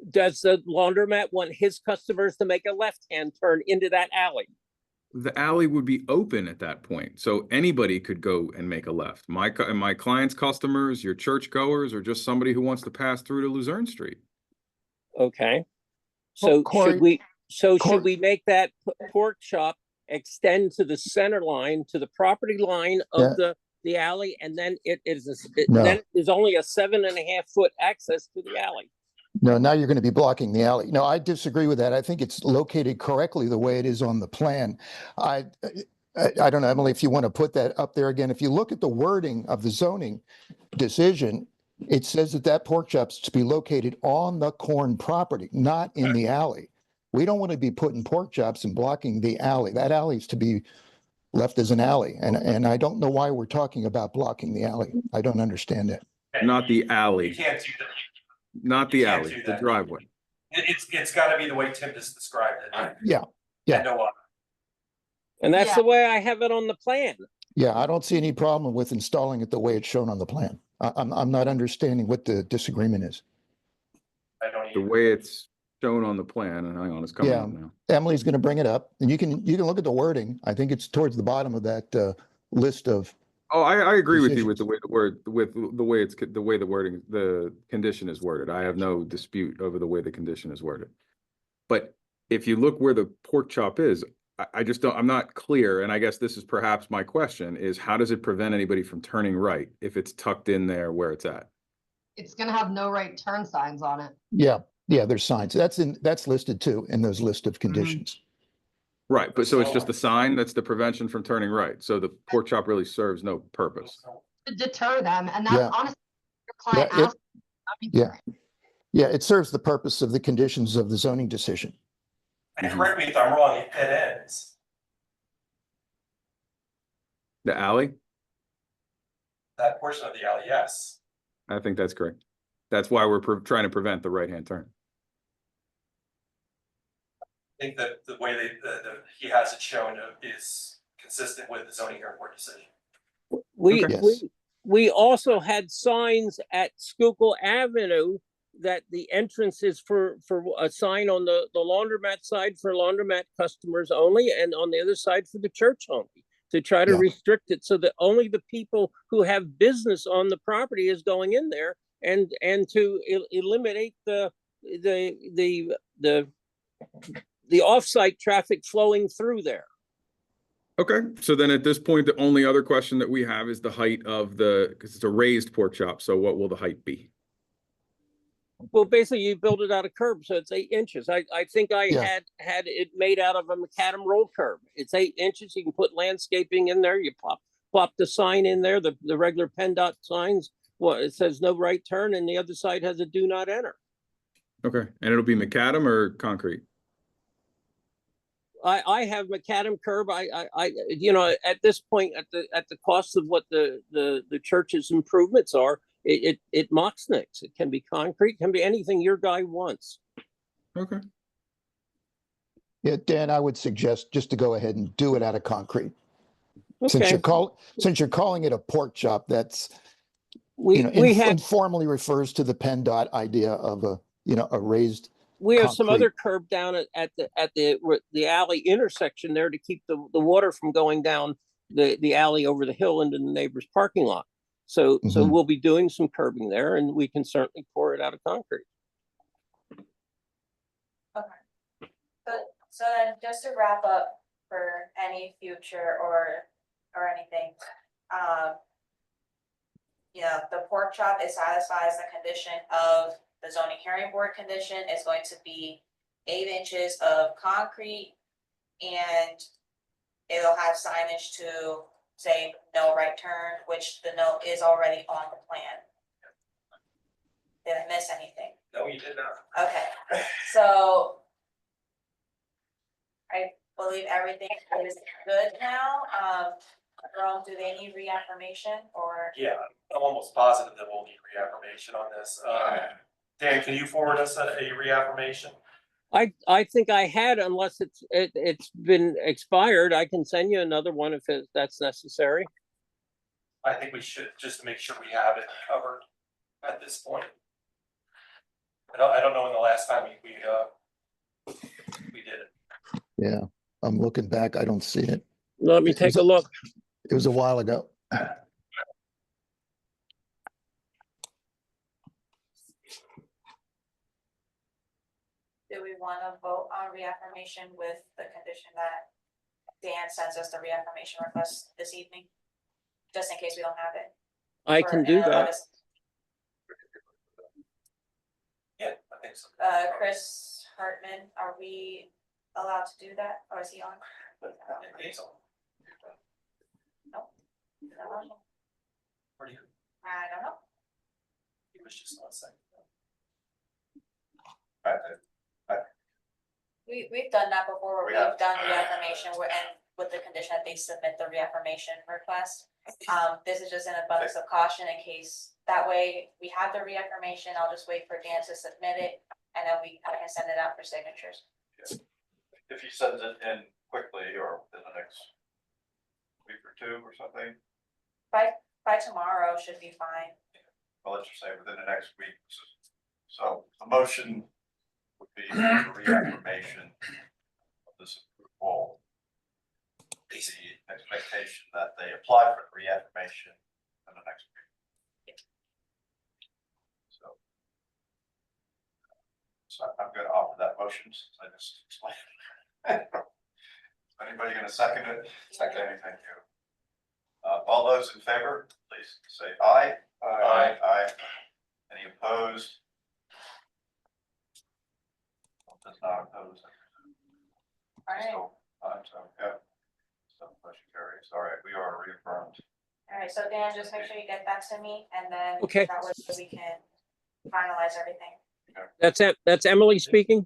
Does the laundromat want his customers to make a left-hand turn into that alley? The alley would be open at that point, so anybody could go and make a left. My client's customers, your church goers, or just somebody who wants to pass through to Luzerne Street. Okay. Well, So Corey- should we make that pork chop extend to the center line, to the property line of the alley, and then No. then there's only a 7.5 foot access to the alley? No, now you're going to be blocking the alley. No, I disagree with that. I think it's located correctly the way it is on the plan. I don't know, Emily, if you want to put that up there again. If you look at the wording of the zoning decision, it says that pork chop's to be located on the corn property, not in the alley. We don't want to be putting pork chops and blocking the alley. That alley is to be left as an alley. And I don't know why we're talking about blocking the alley. I don't understand it. Not the alley, You can't do that. not the You can't alley, do the that. driveway. It's gotta be the way Tim just described it. Yeah. And no other. And that's Yeah. the way I have it on the plan. Yeah, I don't see any problem with installing it the way it's shown on the plan. I'm not understanding what the disagreement is. I don't The even. way it's shown on the plan, and hang on, it's coming Yeah. up now. Emily's going to bring it up, and you can look at the wording. I think it's towards the bottom of that list of. Oh, I agree with you with Decisions. the way the wording, the condition is worded. I have no dispute over the way the condition is worded. But if you look where the pork chop is, I just don't, I'm not clear, and I guess this is perhaps my question, is how does it prevent anybody from turning right if it's tucked in there where it's at? It's going to have no right turn signs on it. Yeah, there's signs. That's listed too in those list of conditions. Right, but so it's just the sign that's the prevention from turning right. So the pork chop really serves no purpose. To deter them, and that's Yeah. honestly what your client Yeah, asked. Yeah. Yeah, it serves the purpose of the conditions of the zoning decision. And correct me if I'm wrong, it ends. The alley? That portion of the alley, yes. I think that's correct. That's why we're trying to prevent the right-hand turn. I think that the way he has it shown is consistent with the zoning hearing board decision. We, Okay. we, we also had signs at Schuylkill Avenue that the entrance is for a sign on the laundromat side for laundromat customers only, and on the other side for the church only, to try to Yeah. restrict it so that only the people who have business on the property is going in there, and to eliminate the off-site traffic flowing through there. Okay, so then at this point, the only other question that we have is the height of because it's a raised pork chop, so what will the height be? Well, basically, you build it out of curb, so it's 8 inches. I think I Yeah. had it made out of a macadam roll curb. It's 8 inches. You can put landscaping in there. You plop the sign in there, the regular PennDOT signs. Well, it says no right turn, and the other side has a do not enter. Okay, and it'll be macadam or concrete? I have macadam curb. I at this point, at the cost of what the church's improvements are, it moxniks. It can be concrete, can be anything your guy wants. Okay. Yeah, Dan, I would suggest just to go ahead and do it out of concrete. Since Okay. you're calling it a pork chop, that's, We have informally refers to the PennDOT idea of a raised. we have some concrete. other curb down at the alley intersection there to keep the water from going down the alley over the hill into the neighbor's parking lot. So Mhm. we'll be doing some curbing there, and we can certainly pour it out of concrete. So then just to wrap up for any future or or anything. You know, the pork chop, it satisfies the condition of the zoning hearing board condition. Is going to be 8 inches of concrete, and it'll have signage to say no right turn, which the note is already on the plan. Did I miss anything? No, you did not. Okay, so I believe everything is good now. Jerome, do they need reaffirmation or? Yeah, I'm almost positive that we'll need reaffirmation on this. Dan, can you forward us a reaffirmation? I think I had, unless it's been expired. I can send you another one if that's necessary. I think we should, just to make sure we have it covered at this point. I don't know when the last time we did it. Yeah, I'm looking back. I don't see it. Let me take a look. It was a while ago. Do we want to vote on reaffirmation with the condition that Dan sends us the reaffirmation request this evening? Just in case we don't have it. I can do that. Yeah, I think so. Chris Hartman, are we allowed to do that, or is he on? I think so. No. Where do you? I don't know. He was just on a second. We've done that before, where We have. we've done reaffirmation, and with the condition that they submit the reaffirmation request. This is just an abundance of caution in case, that way we have the reaffirmation, I'll just wait for Dan to submit it, and then I can send it out for signatures. If he sends it in quickly or in the next week or two or something, By tomorrow should be fine. well, let's just say within the next week. So the motion would be for reaffirmation of this approval. The expectation that they apply for the reaffirmation in the next week. So I'm going to offer that motion since I just explained. Anybody going to second it? Second. Thank you. All those in favor, please say aye. Aye. Aye. Any opposed? Does not oppose. All right, So, yeah. So motion carries. All right, we are reaffirmed. all right, so Dan, just make sure you get that to me, and then Okay. that way we can finalize everything. That's Emily speaking?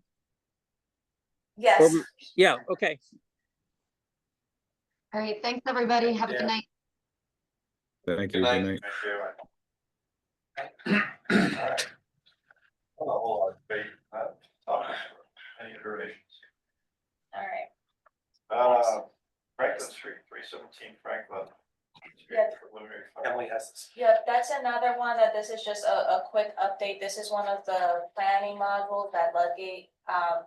Yes. Yeah, okay. All right, thanks, everybody. Have a good night. Thank you. Good night. Thank you. All right. Hold on, wait, any iterations? All right. Franklin Street, 317 Franklin. Street, Yeah. preliminary Emily has this. Yeah, that's another one that this is just a quick update. This is one of the planning modules that Ludgate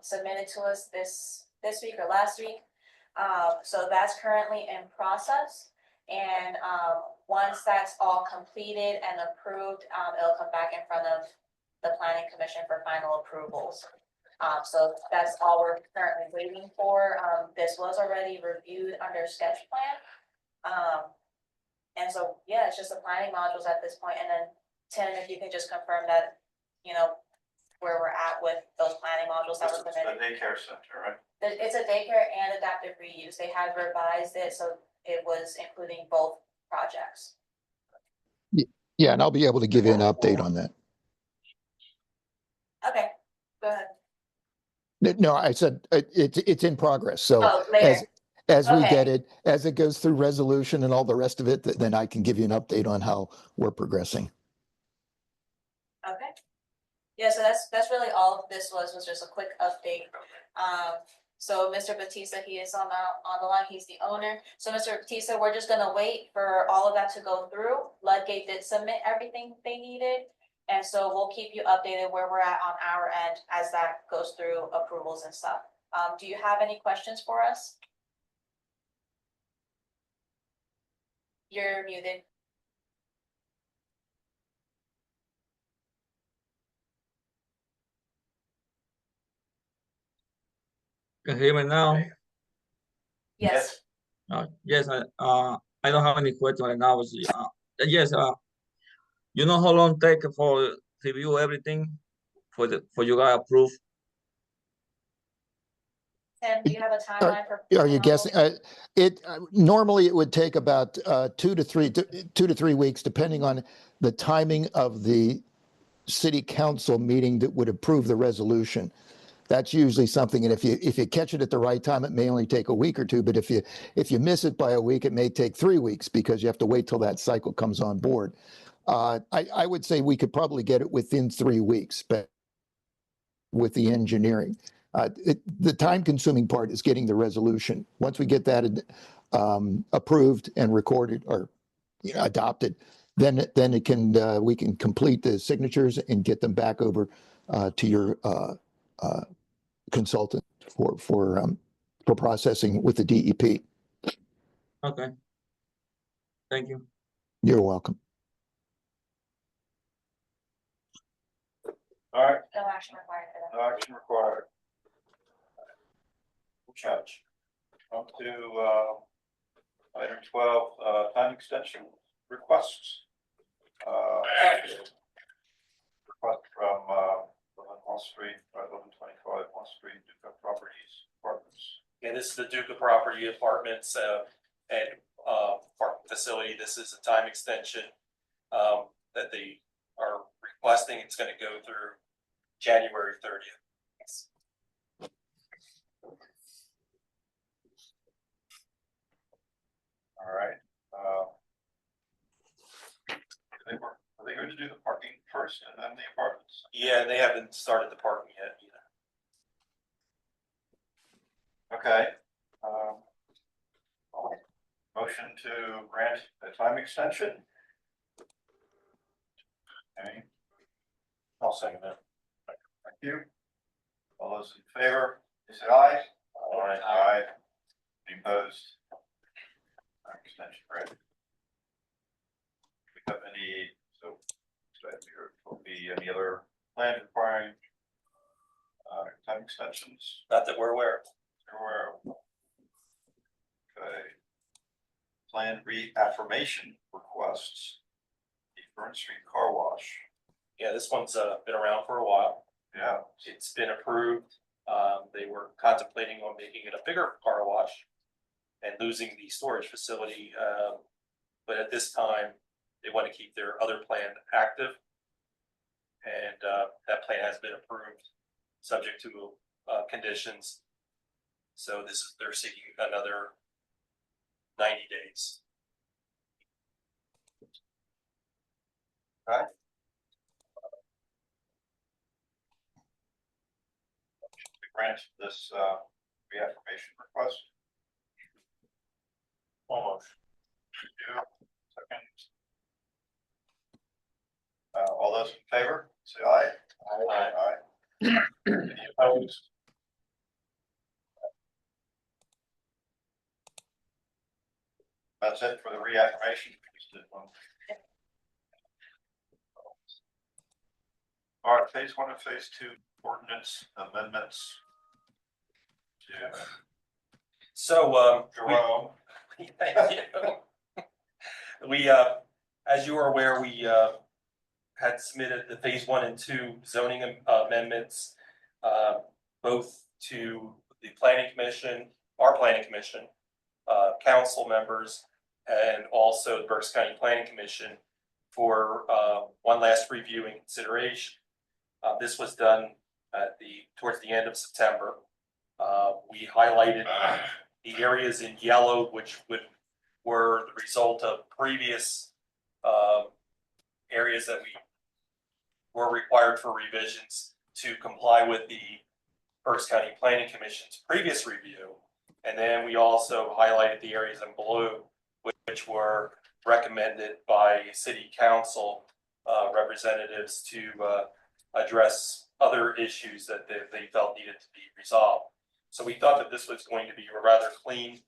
submitted to us this week or last week. So that's currently in process. And once that's all completed and approved, it'll come back in front of the planning commission for final approvals. So that's all we're currently waiting for. This was already reviewed under sketch plan. And so, yeah, it's just the planning modules at this point. And then Tim, if you can just confirm that, you know, where we're at with those planning modules that This were is the submitted. daycare center, right? It's a daycare and adaptive reuse. They had revised it, so it was including both projects. Yeah, and I'll be able to give you an update on that. Okay, go ahead. No, I said it's in progress. So Oh, later. as we Okay. get it, as it goes through resolution and all the rest of it, then I can give you an update on how we're progressing. Okay. Yeah, so that's really all of this was just a quick update. So Mr. Batista, he is on the line, he's the owner. So Mr. Batista, we're just gonna wait for all of that to go through. Ludgate did submit everything they needed. And so we'll keep you updated where we're at on our end as that goes through approvals and stuff. Do you have any questions for us? You're muted. Can you hear me now? Yes. Yes, I don't have any question right now. Yes, you know how long take for review everything for you guys approve? Tim, do you have a timeline for? Are you guessing? Normally it would take about 2 to 3 weeks, depending on the timing of the city council meeting that would approve the resolution. That's usually something, and if you catch it at the right time, it may only take a week or two. But if you miss it by a week, it may take 3 weeks because you have to wait till that cycle comes on board. I would say we could probably get it within 3 weeks, but with the engineering. The time-consuming part is getting the resolution. Once we get that approved and recorded or adopted, then it can we can complete the signatures and get them back over to your consultant for processing with the DEP. Okay. Thank you. You're welcome. All right, No action required for that. no action required. Judge. On to item 12, time extension requests. Request from 11 Wall Street, 1125 Wall Street, Duca Properties Apartments. Yeah, this is the Duca Property Apartments and park facility. This is a time extension that they are requesting. It's going to go through January 30th. Yes. All right. Are they going to do the parking first and then the apartments? Yeah, they haven't started the parking yet either. Okay. Motion to grant a time extension. Okay. I'll second that. Thank you. All those in favor, please say aye. Aye. Aye. Any opposed? Extension granted. We have any, so there will be any other plan requiring time extensions? Not that we're aware of. You're aware of. Okay. Plan reaffirmation requests. The Burn Street Car Wash. Yeah, this one's been around for a while. Yeah. It's been approved. They were contemplating on making it a bigger car wash and losing the storage facility. But at this time, they want to keep their other plan active. And that plan has been approved, subject to conditions. So they're seeking another 90 days. Okay. To grant this reaffirmation request. Almost. Second. All those in favor, say aye. Aye. Aye. Any opposed? That's it for the reaffirmation. All right, phase 1 and phase 2 ordinance amendments. Yeah. So Jerome. thank you. We as you are aware, we had submitted the phase 1 and 2 zoning amendments, both to the planning commission, our planning commission, council members, and also the Berks County Planning Commission for one last review and consideration. This was done at towards the end of September. We highlighted the areas in yellow, which were the result of previous areas that we were required for revisions to comply with the Berks County Planning Commission's previous review. And then we also highlighted the areas in blue, which were recommended by city council representatives to address other issues that they felt needed to be resolved. So we thought that this was going to be a rather clean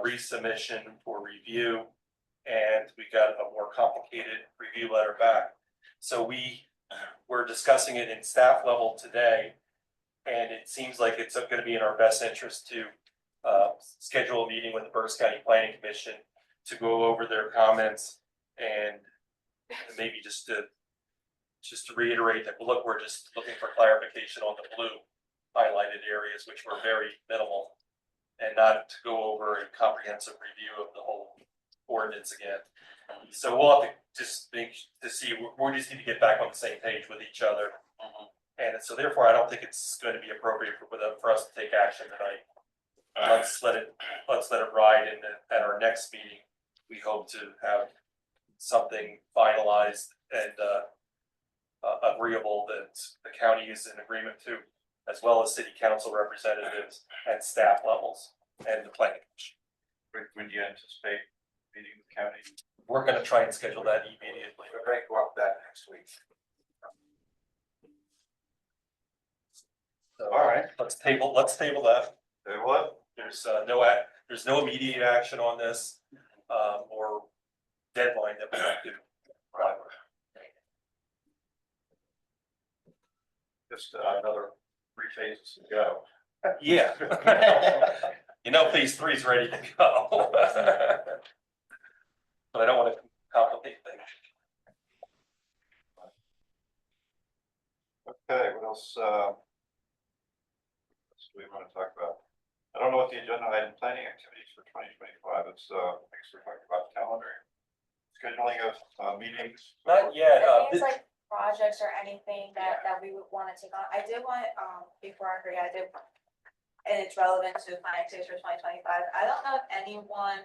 resubmission for review, and we got a more complicated review letter back. So we were discussing it in staff level today, and it seems like it's going to be in our best interest to schedule a meeting with the Berks County Planning Commission to go over their comments and maybe just to reiterate that, look, we're just looking for clarification on the blue highlighted areas, which were very minimal, and not to go over a comprehensive review of the whole ordinance again. So we'll have to just think to see, we just need to get back on the same page with each other. And so therefore, I don't think it's going to be appropriate for us to take action tonight. Let's let it ride, and at our next meeting, we hope to have something finalized and agreeable that the county is in agreement to, as well as city council representatives and staff levels and the planning commission. When do you anticipate meeting with the county? We're going to try and schedule that immediately. We're going to go up that next week. So, All right. let's table that. Say what? There's no immediate action on this, or deadline that we have to. Just another 3 phases to go. Yeah. Phase 3 is ready to go. But I don't want to complicate things. Okay, what else do we want to talk about? I don't know what the agenda item planning activities for 2025. It's I guess we're talking about calendar, scheduling of meetings. Not yet. Things like projects or anything that we would want to take on. I did want, before I forget, and it's relevant to planning activities for 2025. I don't know if anyone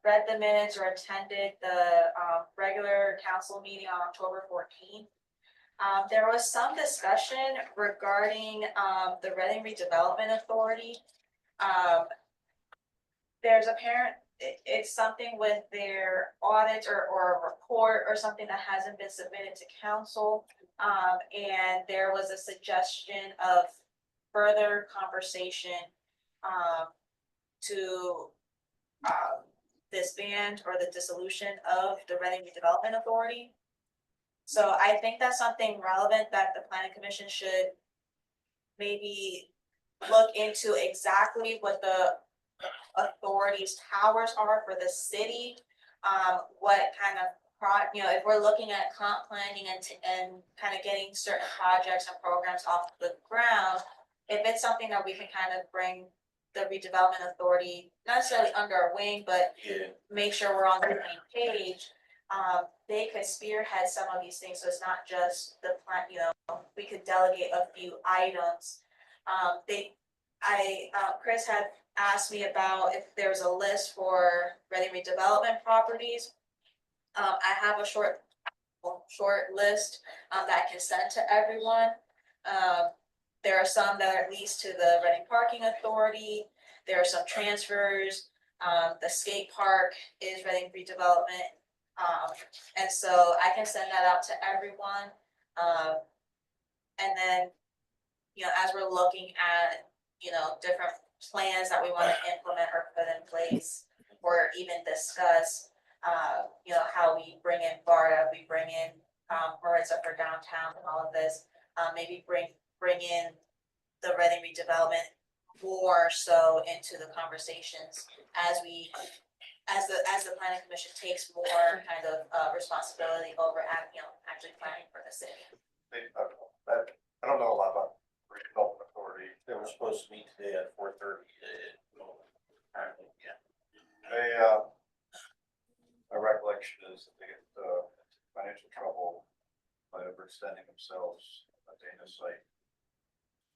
read the minutes or attended the regular council meeting on October 14th. There was some discussion regarding the Reading Redevelopment Authority. There's it's something with their audit or a report or something that hasn't been submitted to council. And there was a suggestion of further conversation to disband or the dissolution of the Reading Redevelopment Authority. So I think that's something relevant that the planning commission should maybe look into exactly what the authority's powers are for the city. What kind of if we're looking at comp planning and kind of getting certain projects and programs off the ground, if it's something that we can kind of bring the redevelopment authority, not necessarily under our wing, but make sure we're on the same page. They could spearhead some of these things, so it's not just the plan. We could delegate a few items. Chris had asked me about if there was a list for Reading redevelopment properties. I have a short list that I can send to everyone. There are some that are leased to the Reading Parking Authority. There are some transfers. The skate park is Reading redevelopment. And so I can send that out to everyone. And then, as we're looking at, different plans that we want to implement or put in place or even discuss, how we bring in BARDA, we bring in Maritza for downtown and all of this, maybe bring in the Reading redevelopment more so into the conversations as the planning commission takes more kind of responsibility over actually planning for the city. I don't know a lot about redevelopment authority. They were supposed to meet today at 4:30. Apparently, yeah. My recollection is that they get into financial trouble by overextending themselves on a data site,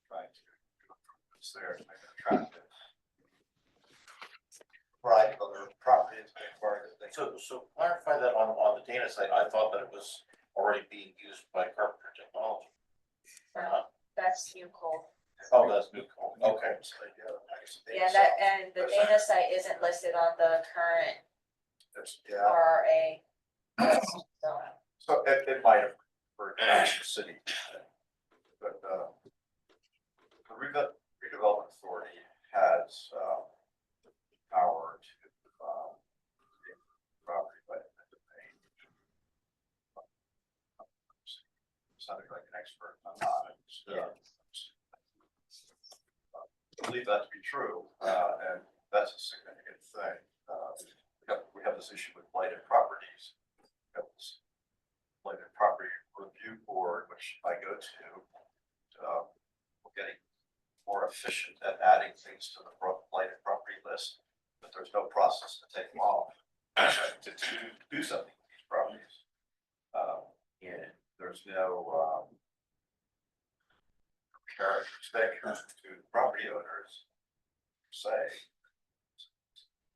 trying to do improvements there to make it attractive. Right, other property is a big part of the thing. So clarify that on the data site. I thought that it was already being used by Carpenter Technology. That's new code. Oh, that's new code. Okay. Yeah, and the data site isn't listed on the current RRA. So it might have referred to the city, but the redevelopment authority has power to property by eminent domain. Sounding like an expert, I'm not. I believe that to be true, and that's a significant thing. this issue with blighted properties. Blighted property review board, which I go to, we're getting more efficient at adding things to the blighted property list, but there's no process to take them off to do something with these properties. And there's no character to property owners say,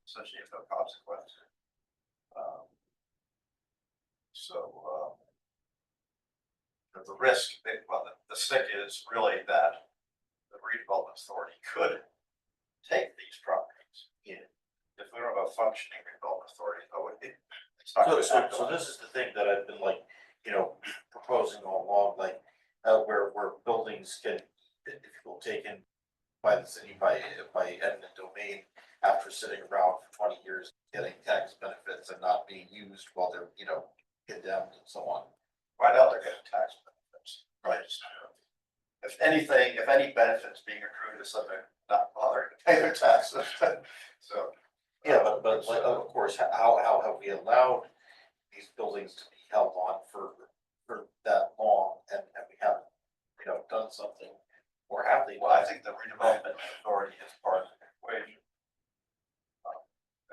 essentially, no consequence. The risk, the stick is really that the redevelopment authority could take these properties in. If we don't have a functioning redevelopment authority, it's not. So this is the thing that I've been like, proposing all along, like, where buildings can, if you will, taken by the city by eminent domain after sitting around for 20 years, getting tax benefits and not being used while they're, condemned and so on. Right now, they're getting tax benefits, right? If anything, if any benefits being accrued is something not bothering to pay their taxes. So. Yeah, but like, of course, how have we allowed these buildings to be held on for that long and we haven't, done something, or have they? Well, I think the redevelopment authority is part of the equation.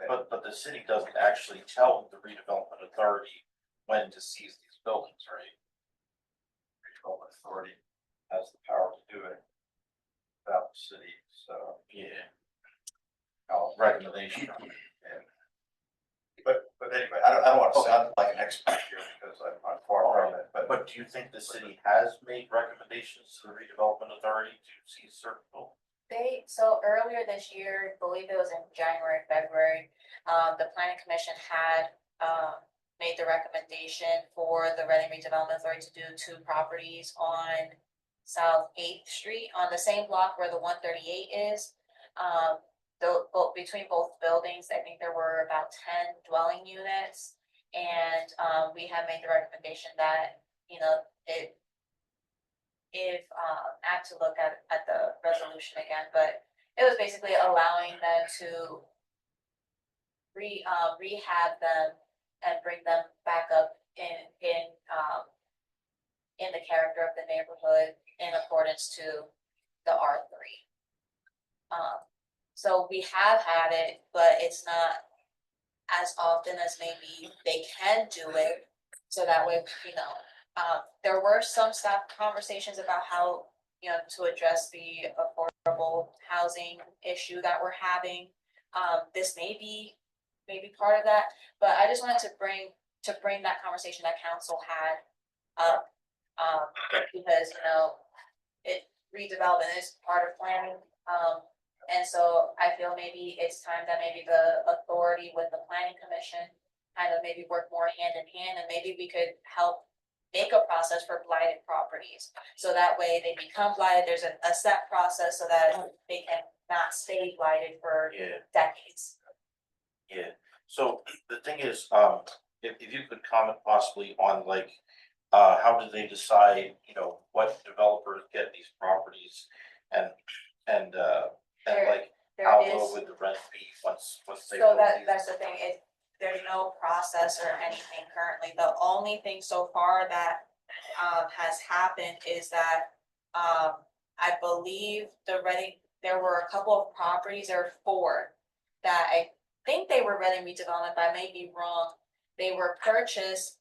But the city doesn't actually tell the redevelopment authority when to seize these buildings, right? Redevelopment authority has the power to do it without the city, so. Yeah. Recommendation. Yeah. But anyway, I don't want to sound like an expert here because I'm far from it, But do you think the city has made recommendations to the redevelopment authority to seize certain buildings? So earlier this year, I believe it was in January, February, the planning commission had, made the recommendation for the Reading Redevelopment Authority to do 2 properties on South 8th Street on the same block where the 138 is. Between both buildings, I think there were about 10 dwelling units. And we have made the recommendation that, I have to look at the resolution again, but it was basically allowing them to rehab them and bring them back up in the character of the neighborhood in accordance to the R3. So we have had it, but it's not as often as maybe they can do it. So that way, there were some staff conversations about how, to address the affordable housing issue that we're having. This may be part of that, but I just wanted to bring that conversation that council had up, because, redevelopment is part of planning. And so I feel maybe it's time that maybe the authority with the planning commission kind of maybe work more hand in hand, and maybe we could help make a process for blighted properties. So that way they become blighted, there's a set process so that they can not stay blighted for decades. Yeah, so the thing is, if you could comment possibly on like, how do they decide, what developers get these properties and like, how low would the rent be once they. So that's the thing, there's no process or anything currently. The only thing so far that has happened is that I believe there were a couple of properties, there were 4 that I think they were Reading redevelopment, but I may be wrong. They were purchased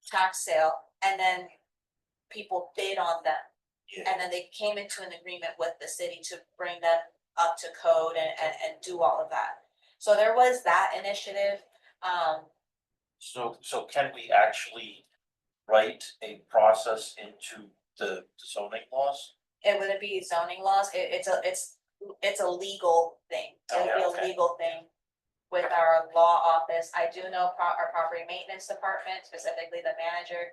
tax sale, and then people bid on them. And then they came into an agreement with the city to bring them up to code and do all of that. So there was that initiative. So can we actually write a process into the zoning laws? It wouldn't be zoning laws, it's a legal thing. It would be a legal thing with our law office. I do know our property maintenance department, specifically the manager,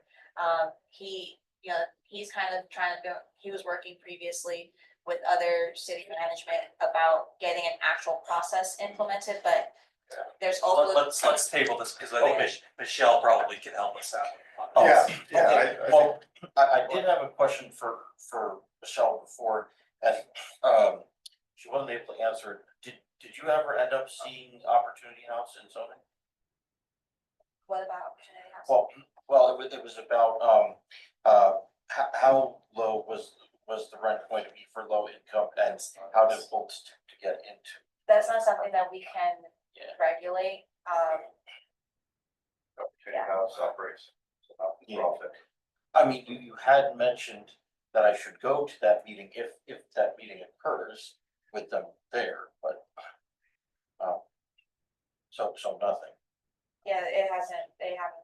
he's kind of trying to go, he was working previously with other city management about getting an actual process implemented, but there's also. Let's table this, because I think Michelle probably can help us out. Well, I did have a question for Michelle before, and she wasn't able to answer. did you ever end up seeing Opportunity House in zoning? What about opportunity housing? Well, it was about, how low was the rent going to be for low income and how difficult to get into? That's not something that we can Yeah. regulate. Opportunity House operates. Profit. I mean, you had mentioned that I should go to that meeting if that meeting occurs with them there, but so nothing. Yeah, it hasn't, they haven't.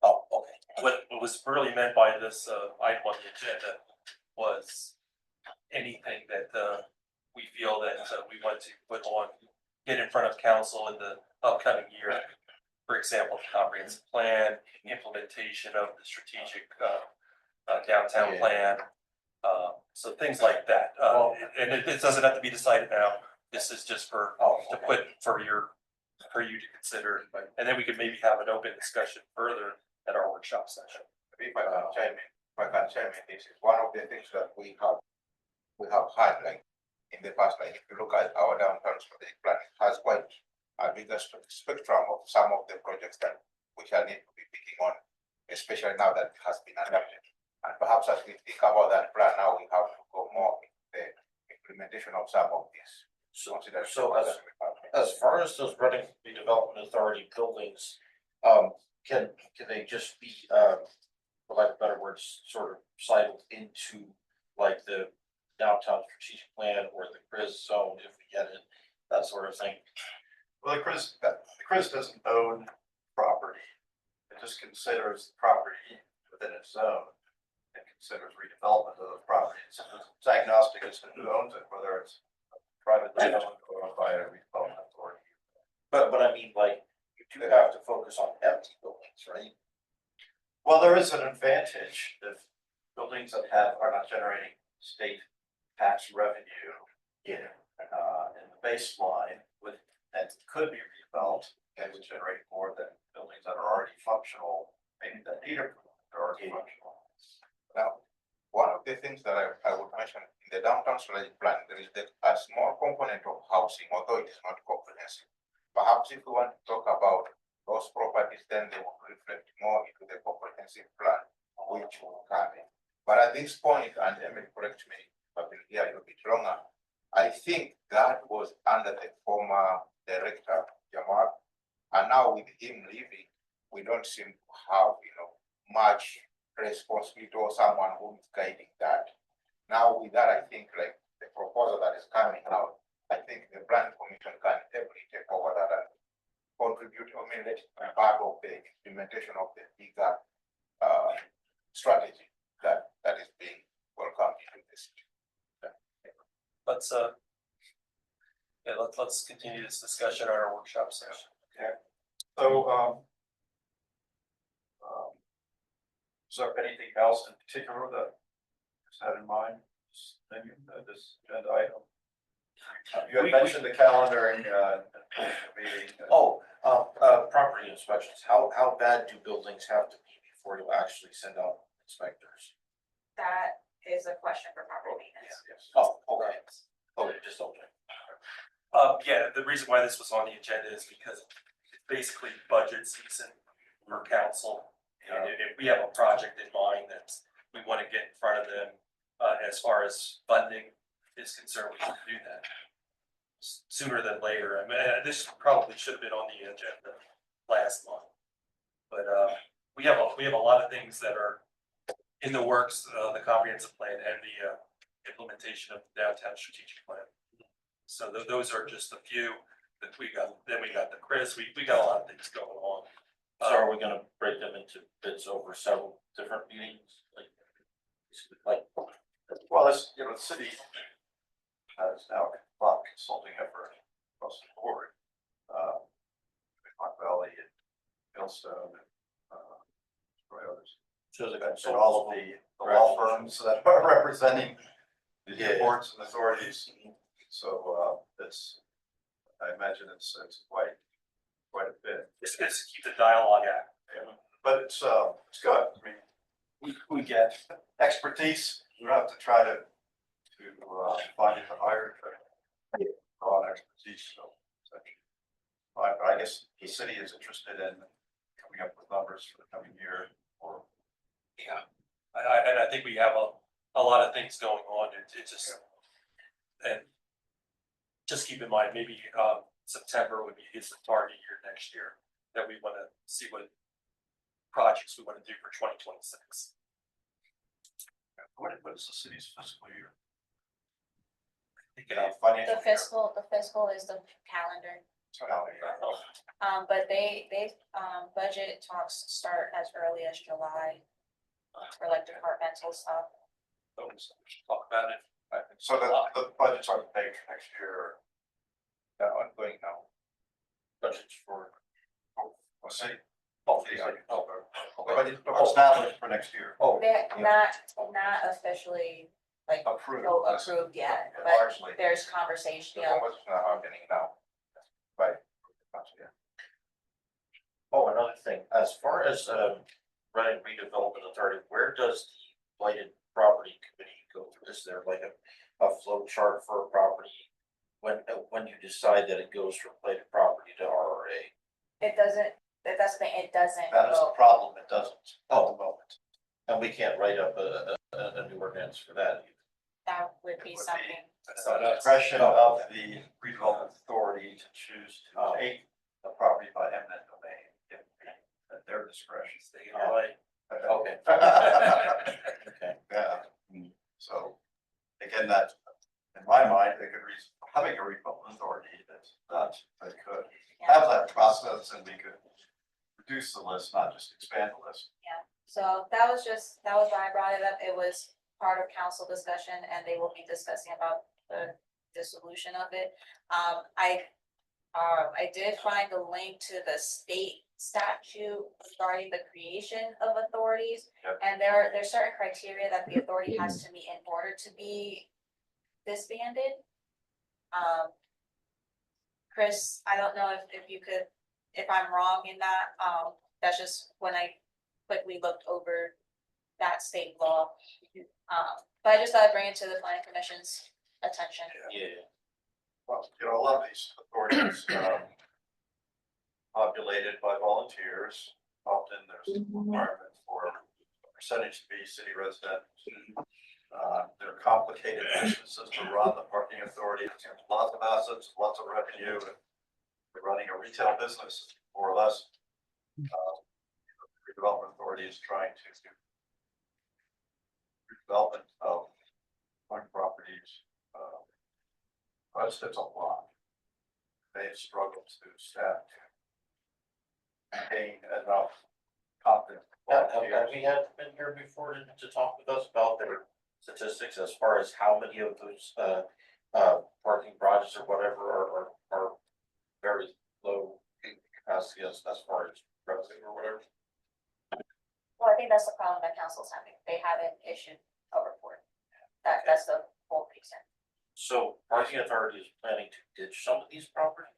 Oh, okay. What was really meant by this item on the agenda was anything that we feel that we want to put on, get in front of council in the upcoming year. For example, the comprehensive plan, implementation of the strategic downtown plan. So things like that. And it doesn't have to be decided now. This is just for, to put for you to consider. And then we could maybe have an open discussion further at our workshop session. If I can chime in, this is one of the things that we have had, like, in the past, like, if you look at our downtown strategic plan, it has quite a bigger spectrum of some of the projects that we shall need to be picking on, especially now that it has been adopted. And perhaps as we think about that plan now, we have to go more into the implementation of some of these. So as far as those running redevelopment authority buildings, can they just be, for lack of better words, sort of sidled into like the downtown strategic plan or the CRIZ zone if we get it, that sort of thing? Well, the CRIZ doesn't own property. It just considers property within its zone and considers redevelopment of those properties. It's agnostic as to who owns it, whether it's privately owned or by a redevelopment authority. But I mean, like, you do have to focus on empty buildings, right? Well, there is an advantage if buildings that are not generating state tax revenue in the baseline and could be redeveloped, they would generate more than buildings that are already functional, maybe that need improvement, are already functional. Now, one of the things that I would mention in the downtown strategic plan, there is a small component of housing, although it is not comprehensive. Perhaps if we want to talk about those properties, then they will reflect more into the comprehensive plan, which will come in. But at this point, and Emily, correct me if I've been here a little bit longer, I think that was under the former director, Jamal. And now with him leaving, we don't seem to have, much responsibility or someone who is guiding that. Now with that, I think like the proposal that is coming out, I think the planning commission can heavily take over that and contribute, let it be part of the implementation of the bigger strategy that is being welcomed into this. Let's continue this discussion on our workshop session. Okay. So, is there anything else in particular that is had in mind, this agenda item? You had mentioned the calendaring, meeting. Property inspections, how bad do buildings have to be before you actually send out inspectors? That is a question for property maintenance. Yes. Oh, okay. Oh, just okay. Yeah, the reason why this was on the agenda is because it's basically budget season for council. And if we have a project in mind that we want to get in front of them, as far as funding is concerned, we can do that sooner than later. I mean, this probably should have been on the agenda last month. But we have a lot of things that are in the works, the comprehensive plan and the implementation of the downtown strategic plan. So those are just a few that we got. Then we got the CRIZ. We got a lot of things going on. So are we gonna break them into bits over several different meetings? Well, as the city has now a lot of consulting effort across the board. Hot Valley and Millstone and others. So And all of the law firms that are representing the boards and authorities. So I imagine it's quite a bit. It's good to keep the dialogue active. But it's good. I mean, we get expertise. We don't have to try to find it to hire. Draw on expertise guess the city is interested in coming up with numbers for the coming year or. Yeah, and I think we have a lot of things going on. It just, and just keep in mind, maybe, September would be his target year next year, that we want to see what projects we want to do for 2026. What is the city's fiscal year? The fiscal is the calendar. But they, budget talks start as early as July for like departmental stuff. So we should talk about it. So the budgets are paid for next year. No, I'm going now. Budgets for. Let's see. Established for next year. They're not officially like Approved. approved yet, but Largely. there's conversation, The you know. one's not happening now. Right. Oh, another thing, as far as Reading Redevelopment Authority, where does the blighted property committee go through? Is there like a flow chart for a property? When you decide that it goes from blighted property to RRA? It doesn't, that's the thing, it doesn't That is the go, problem, it doesn't, at the moment. And we can't write up a new ordinance for that either. that would be something. So the discretion of the redevelopment authority to choose to take a property by eminent domain. It would be at their discretion. Okay. Okay. Yeah. So again, that, in my mind, they could having a redevelopment authority that's not, they could have that process and we could reduce the list, not just expand the list. Yeah, so that was why I brought it up. It was part of council discussion and they will be discussing about the dissolution of it. I did find the link to the state statute regarding the creation of authorities. Yep. And there's certain criteria that the authority has to meet in order to be disbanded. Chris, I don't know if you could, if I'm wrong in that, that's just when I quickly looked over that state law. But I just thought I'd bring it to the planning commission's attention. Yeah. Well, a lot of these authorities, populated by volunteers, often there's a requirement for a percentage to be city resident. They're complicated businesses to run. The parking authority has lots of assets, lots of revenue. They're running a retail business, more or less. The redevelopment authority is trying to do redevelopment of park properties. It's a lot. They've struggled to staff to gain enough competent Have volunteers. we had been here before to talk with us about their statistics as far as how many of those parking garages or whatever are very low capacity as far as revenue or whatever? Well, I think that's the problem that council's having. They haven't issued a report. That's the whole reason. So parking authority is planning to ditch some of these properties?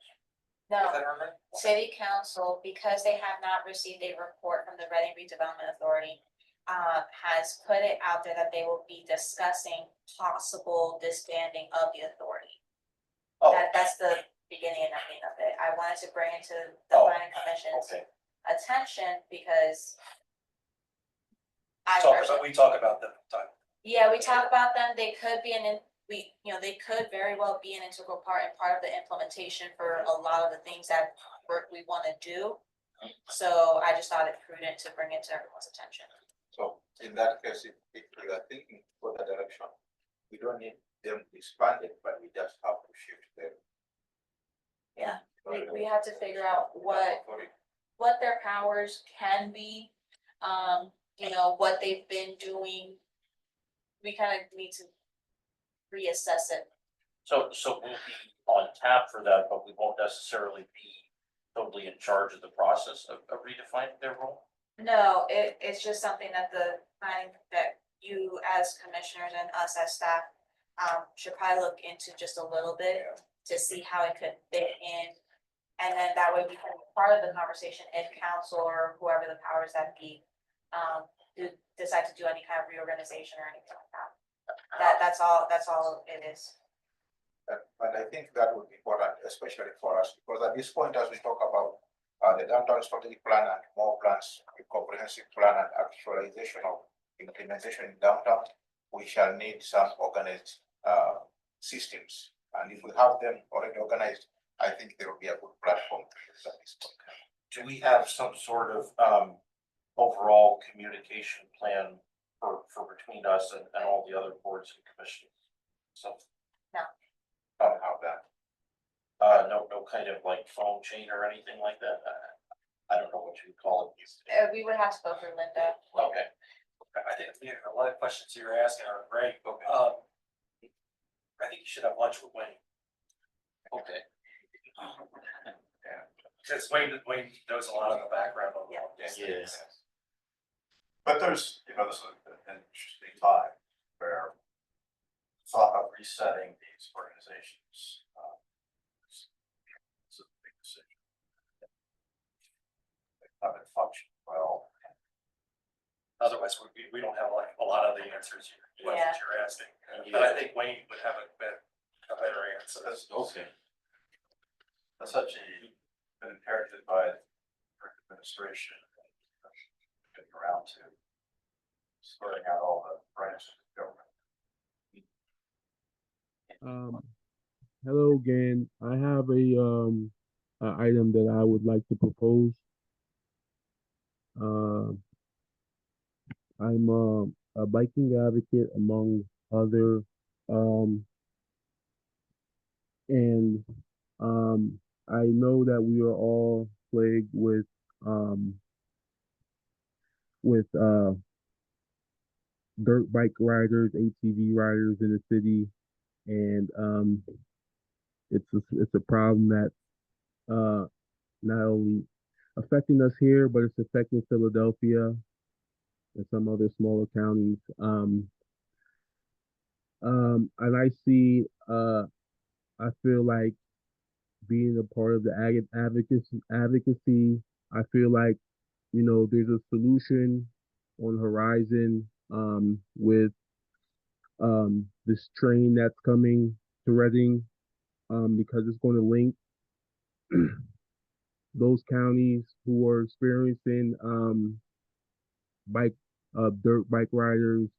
No, Is that right? city council, because they have not received a report from the Reading Redevelopment Authority, has put it out there that they will be discussing possible disbanding of the authority. Oh. That's the beginning and ending of it. I wanted to bring it to the Oh, planning commission's Okay, attention because I We talk about them time. yeah, we talk about them, they could be they could very well be an integral part and part of the implementation for a lot of the things that we wanna do. So I just thought it prudent to bring it to everyone's attention. So in that case, if we are thinking for the direction, we don't need them expanded, but we just have to shift them. Yeah, we have to figure out what their powers can be, what they've been doing. We kind of need to reassess it. so we'll be on tap for that, but we won't necessarily be totally in charge of the process of redefining their role? No, it's just something that that you as commissioners and us as staff, should probably look into just a little bit to see how it could fit in. And then that way we can be part of the conversation if council or whoever the powers that be, decide to do any kind of reorganization or anything like that. That's all it is. And I think that would be important, especially for us, because at this point, as we talk about the downtown strategic plan and more plans, a comprehensive plan and actualization of implementation in downtown, we shall need some organized systems. And if we have them already organized, I think there will be a good platform to use at this point. Do we have some sort of overall communication plan for between us and all the other boards and commissions? So. No. Don't have that. No kind of like phone chain or anything like that. I don't know what you would call it. We would have to go through Linda. Okay. I think a lot of questions you're asking are great. Okay. I think you should have lunch with Wayne. Okay. Yeah. Because Wayne knows a lot of the background on Yeah. this. Yes. But there's, you know, this is an interesting time where thought of resetting these organizations. It's a big decision. They haven't functioned well. Otherwise, we don't have like a lot of the answers questions you're asking. But I think Wayne would have a better answer. That's okay. That's actually been inherited by the current administration. Getting around to sorting out all the branches of government. Hello again. I have a item that I would like to propose. I'm a biking advocate among other, and I know that we are all plagued with dirt bike riders, ATV riders in the city, and it's a problem that not only affecting us here, but it's affecting Philadelphia and some other smaller counties. And I see, I feel like being a part of the advocacy, I feel like, you know, there's a solution on the horizon with this train that's coming to Reading, because it's going to link those counties who are experiencing dirt bike riders,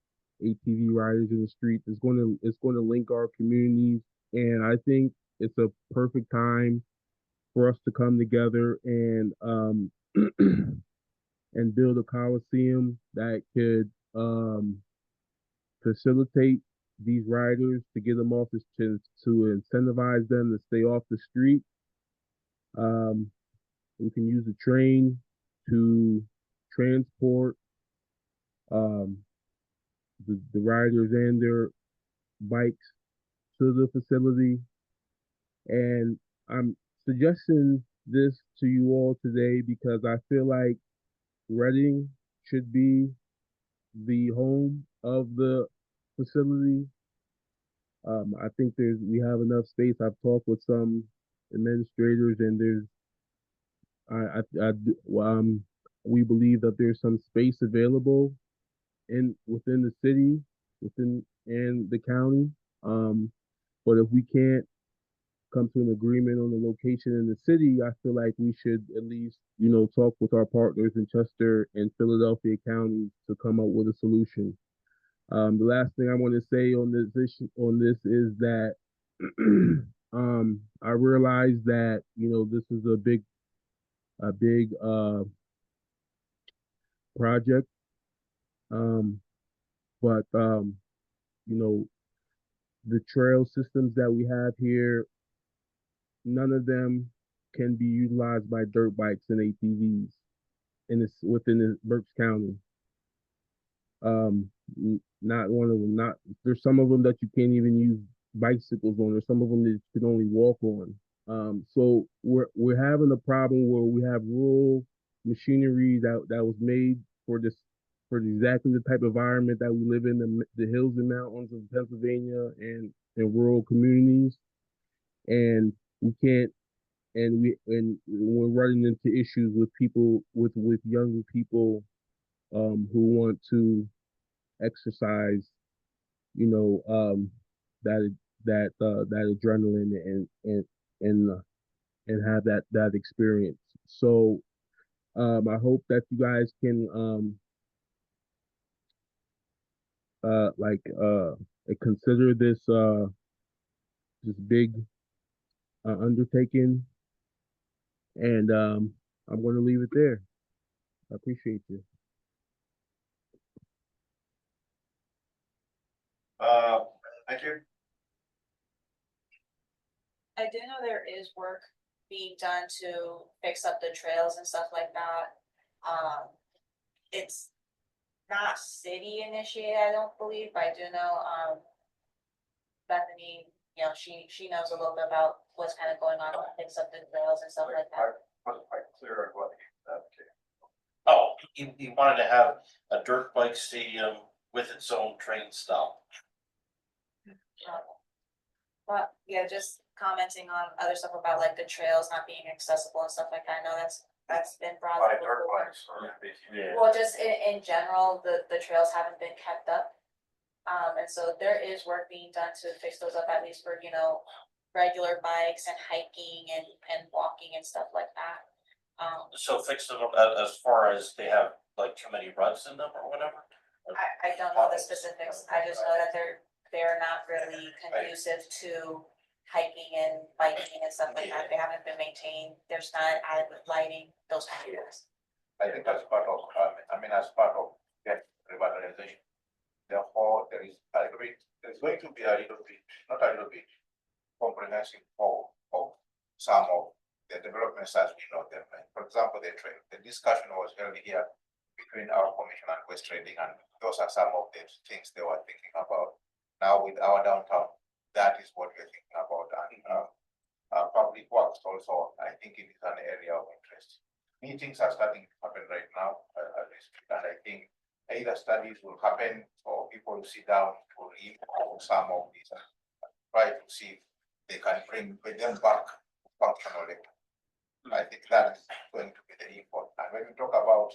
ATV riders in the streets. It's going to link our communities, and I think it's a perfect time for us to come together and and build a coliseum that could facilitate these riders, to get them off to incentivize them to stay off the street. We can use the train to transport the riders and their bikes to the facility. And I'm suggesting this to you all today because I feel like Reading should be the home of the facility. I think we have enough space. I've talked with some administrators, and we believe that there's some space available within the city, and the county. But if we can't come to an agreement on the location in the city, I feel like we should at least, you know, talk with our partners in Chester and Philadelphia counties to come up with a solution. The last thing I want to say on this is that I realize that, you know, this is a big project, but you know, the trail systems that we have here, none of them can be utilized by dirt bikes and ATVs within the Berks County. Not one of them. There's some of them that you can't even use bicycles on. There's some of them that you can only walk on. So we're having a problem where we have rural machinery that was made for exactly the type of environment that we live in, the hills and mountains of Pennsylvania and in rural communities, and we can't. And we're running into issues with people, with younger people who want to exercise, you know, that adrenaline and have that experience. So I hope that you guys can consider this big undertaking, and I'm going to leave it there. I appreciate you. Thank you. I do know there is work being done to fix up the trails and stuff like that. It's not city initiated, I don't believe, but I do know, Bethany, you know, she knows a little bit about what's kind of going on, fix up the trails and stuff like that. Wasn't quite clear on what he advocated. Oh, he wanted to have a dirt bike stadium with its own train stop. But yeah, just commenting on other stuff about like the trails not being accessible and stuff like that. I know that's been brought By up dirt before. bikes or Yeah. Well, just in general, the trails haven't been kept up. And so there is work being done to fix those up, at least for, you know, regular bikes and hiking and walking and stuff like that. So fix them up as far as they have like too many ruts in them or whatever? I don't know the specifics. I just know that they're not really conducive to hiking and biking and stuff like that. They haven't been maintained. There's not adequate lighting, those kind of things. I think as part of, as part of that revitalization, therefore, there's going to be a little bit, not a little bit, comprehensive of some of the developments as we know them. Like, for example, the discussion was held here between our commission and West Trading, and those are some of the things they were thinking about. Now with our downtown, that is what we're thinking about, and public works also, I think it is an area of interest. Meetings are starting to happen right now, and I think either studies will happen or people will sit down to read some of these, try to see if they can bring them back functionally. I think that is going to be the import. And when we talk about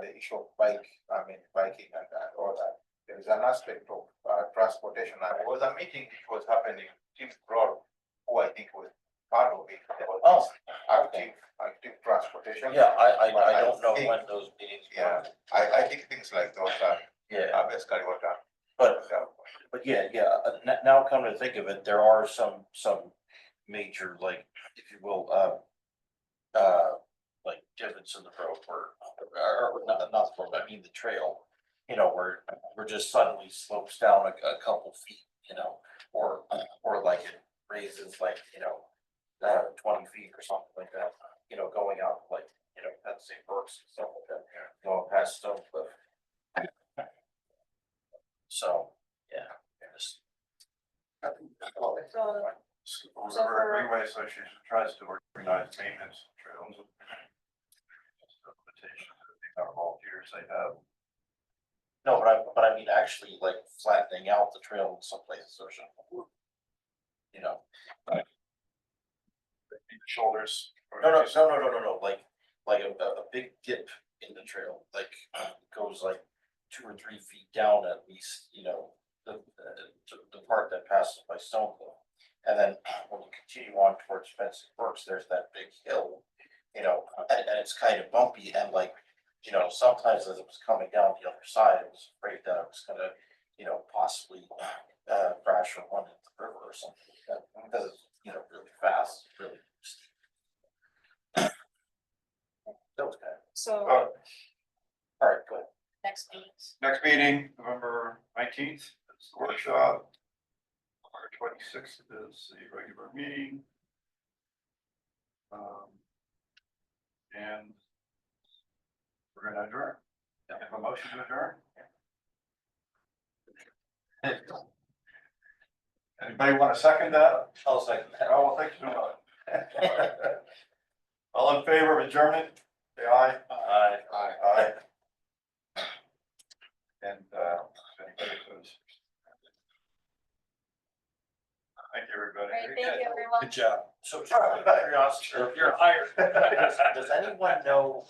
the issue of biking and all that, there is an aspect of transportation. And there was a meeting which was happening, Tim Broad, who I think was part of it. Oh, active transportation. Yeah, I don't know when those meetings were. Yeah, I think things like those are basically what are. But yeah, now come to think of it, there are some major, like, if you will, like divots in the road or not the road, I mean the trail, you know, where just suddenly slopes down a couple feet, you know, or like it raises like, you know, 20 feet or something like that, you know, going out like, you know, at St. Brooks and stuff like that, going past Stone Cliff. So, yeah, just. River Greenway Association tries to organize maintenance trails. Volunteers they have. No, but I mean, actually like flattening out the trail in some places or something. You know. Shoulders. No, like a big dip in the trail, like goes like 2 or 3 feet down at least, you know, the part that passes by Stoneville. And then when you continue on towards Fencing Works, there's that big hill, you know, and it's kind of bumpy and like, you know, sometimes as it was coming down the other side, I was afraid that it was gonna, you know, possibly crash or run into the river or something like that, because it's, you know, really fast, really steep. That was kind of. So All right, go ahead. next meetings. Next meeting, November 19th, it's the workshop. March 26th is the regular meeting. And we're gonna adjourn. Have a motion to adjourn. Anybody want to second that? I'll second that. Oh, well, thank you so much. All in favor of adjournment, say aye. Aye. Aye. And, anybody who's. Thank you, everybody. Great, thank you, everyone. Good job. So, just out of curiosity, you're hired. Does anyone know,